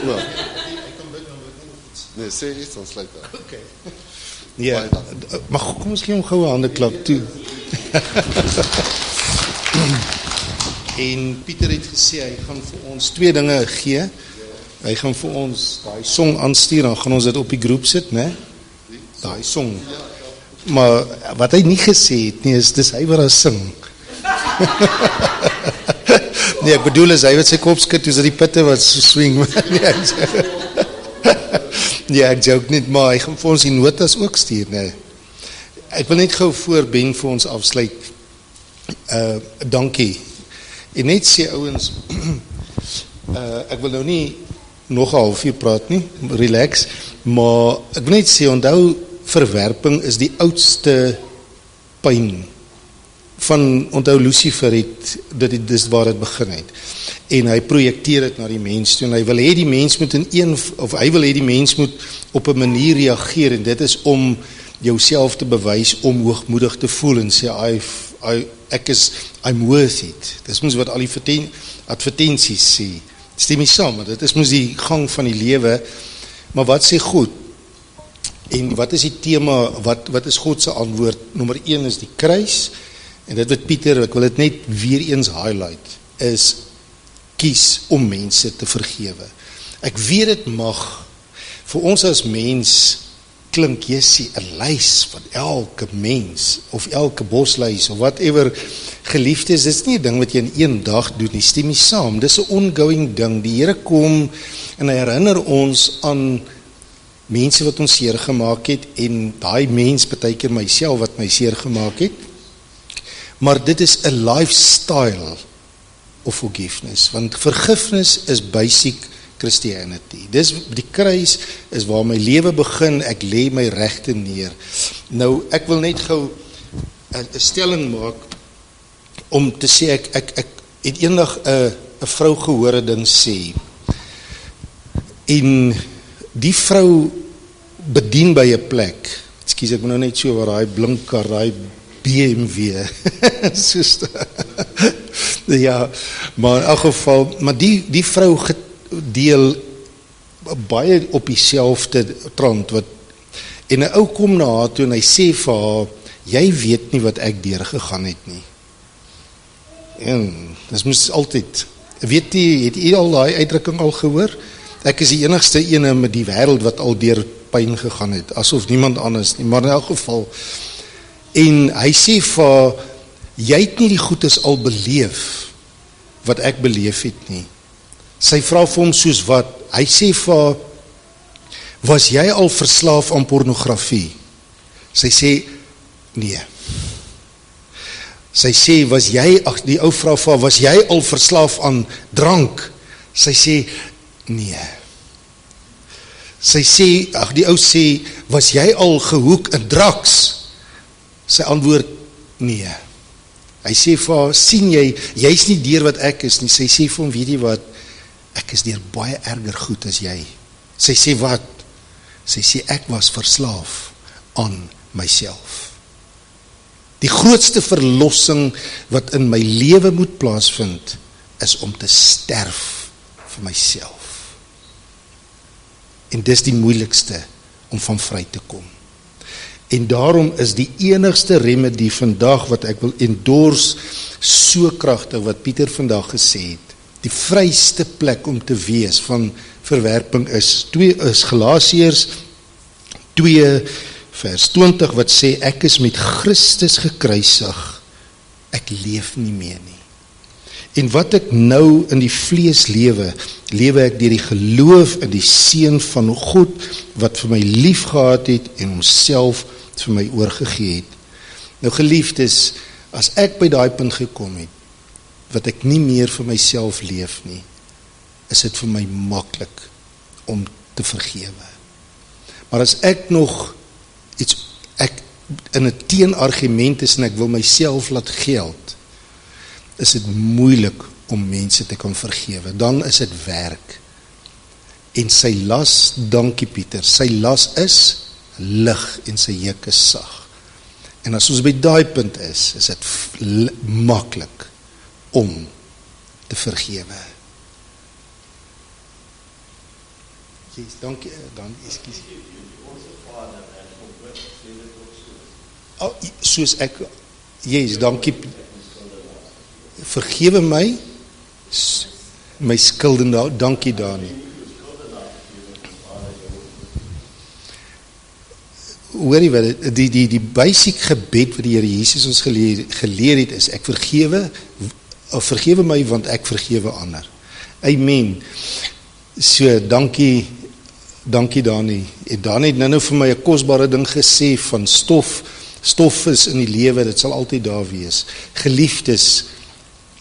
Ja. Nee, sê iets, dan sluit daar. Okay. Nee, maar kom ons gee hom gou 'n hande klap toe. En Pieter het gesê, hy gaan vir ons 2 dinge gee. Hy gaan vir ons daai song aanstuur, dan gaan ons dit op die groep sit, né? Daai song. Maar wat hy nie gesê het nie, is dis hy wat daar sing. Nee, ek bedoel is hy wat sy kop skud, toes die pitte wat so swing. Nee, ek joke niet, maar hy gaan vir ons die notas ook stuur, nee. Ek wil net gou voor Ben vir ons afsluit. Dankie. En net sê ouens, ek wil nou nie nog 'n halfuur praat nie, relax, maar ek wil net sê, onthou, verwerping is die oudste pyn van, onthou Lucifer het, dis waar het begin het. En hy projekteer dit na die mens toe, en hy wil hê die mens moet hy wil hê die mens moet op 'n manier reageer, en dit is om jouself te bewys, om hoogmoedig te voel, en sê, I'm worth it. Dis mos wat al die advertensies sê. Stem nie saam, dit is mos die gang van die lewe, maar wat sê God? En wat is die tema, wat is God se antwoord? Nommer 1 is die kruis, en dit wat Pieter, ek wil dit net weer eens highlight, is kies om mense te vergewe. Ek weet dit mag, vir ons as mens, klink Jessie 'n lys van elke mens, of elke boslys, of whatever geliefdes, dit is nie 'n ding wat jy in een dag doen nie, stem nie saam, dit is 'n ongoing ding, die Here kom, en hy herinner ons aan mense wat ons seer gemaak het, en daai mens, partykeer myself, wat my seer gemaak het, maar dit is 'n lifestyle of forgiveness, want vergifnis is basic Christianity. Dis die kruis is waar my lewe begin, ek lê my regte neer. Nou, ek wil net gou 'n stelling maak, om te sê, ek het eendag 'n vrou gehoor 'n ding sê, en die vrou bedien by 'n plek, ekskuus, ek moet nou net so waar daai blinker, daai BMW, soos ja, maar in elk geval, maar die vrou deel baie op dieselfde trant, en 'n ou kom na haar toe, en hy sê vir haar, jy weet nie wat ek deurgegaan het nie. En, dis moes altyd, weet jy, het jy al die uitdrukking al gehoor? Ek is die enigste ene met die wêreld wat al deur pyn gegaan het, asof niemand anders nie, maar in elk geval, en hy sê vir, jy het nie die goedes al beleef, wat ek beleef het nie. Sy vra vir hom soos wat, hy sê vir, was jy al verslaaf aan pornografie? Sy sê, nee. Sy sê, die ou vrou vir, was jy al verslaaf aan drank? Sy sê, nee. Sy sê, die ou sê, was jy al gehoek in drugs? Sy antwoord, nee. Hy sê vir haar, sien jy is nie deur wat ek is nie. Sy sê vir hom, weet jy wat, ek is deur baie erger goed as jy. Sy sê wat? Sy sê, ek was verslaaf aan myself. Die grootste verlossing wat in my lewe moet plaasvind, is om te sterf vir myself. En dis die moeilikste om van vry te kom. En daarom is die enigste remedie vandag wat ek wil endorse, so kragtig wat Pieter vandag gesê het, die vryste plek om te wees van verwerping is Galasiërs 2 vers 20 wat sê, ek is met Christus gekruisig, ek leef nie meer nie. En wat ek nou in die vlees lewe ek deur die geloof in die Seun van God, wat vir my lief gehad het en homself vir my oorgegee het. Nou geliefdes, as ek by daai punt gekom het, wat ek nie meer vir myself leef nie, is dit vir my maklik om te vergewe. Maar as ek nog ek in 'n teenargument is en ek wil myself laat geld, is dit moeilik om mense te kan vergewe. Dan is dit werk. En sy las, dankie Pieter, sy las is lig en sy juk is sag. En as ons by daai punt is dit maklik om te vergewe. Yes, dankie, ekskuus. Oh, soos ek, yes, dankie, vergewe my skulde, dankie Dani. Hoor jy wat, die basic gebed wat die Here Jesus ons geleer het is, ek vergewe my want ek vergewe ander. Amen. So, dankie Dani. En Dani het nou vir my 'n kosbare ding gesê van stof is in die lewe, dit sal altyd daar wees. Geliefdes,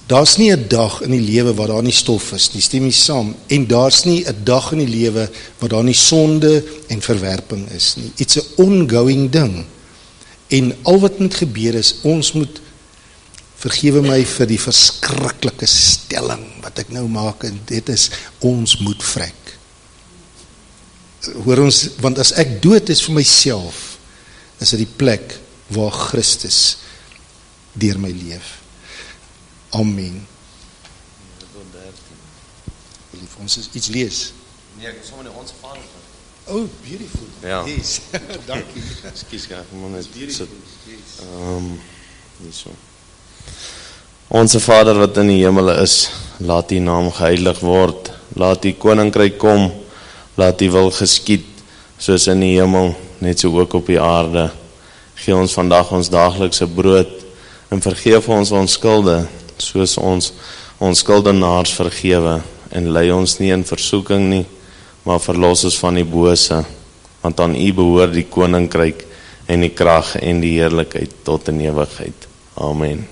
daar's nie 'n dag in die lewe waar daar nie stof is nie, stem jy saam? En daar's nie 'n dag in die lewe waar daar nie sonde en verwerping is nie. It's 'n ongoing ding. En al wat moet gebeur is, ons moet, vergewe my vir die verskriklike stelling wat ek nou maak, en dit is, ons moet vrek. Hoor ons, want as ek dood is vir myself, is dit die plek waar Christus deur my leef. Amen. Wil jy vir ons iets lees? Nee, ek sommer net Onse Vader. Oh, beautiful. Ja. Yes. Dankie. Ekskuus, ek moet net sit. Hierso. Onse Vader wat in die hemel is, laat U naam geheilig word, laat U koninkryk kom, laat U wil geskied, soos in die hemel, net so ook op die aarde. Gee ons vandag ons daaglikse brood, en vergeef ons skulde, soos ons skuldenaars vergewe, en lei ons nie in versoeking nie, maar verlos ons van die bose, want aan U behoort die koninkryk, en die krag, en die heerlikheid, tot in ewigheid. Amen.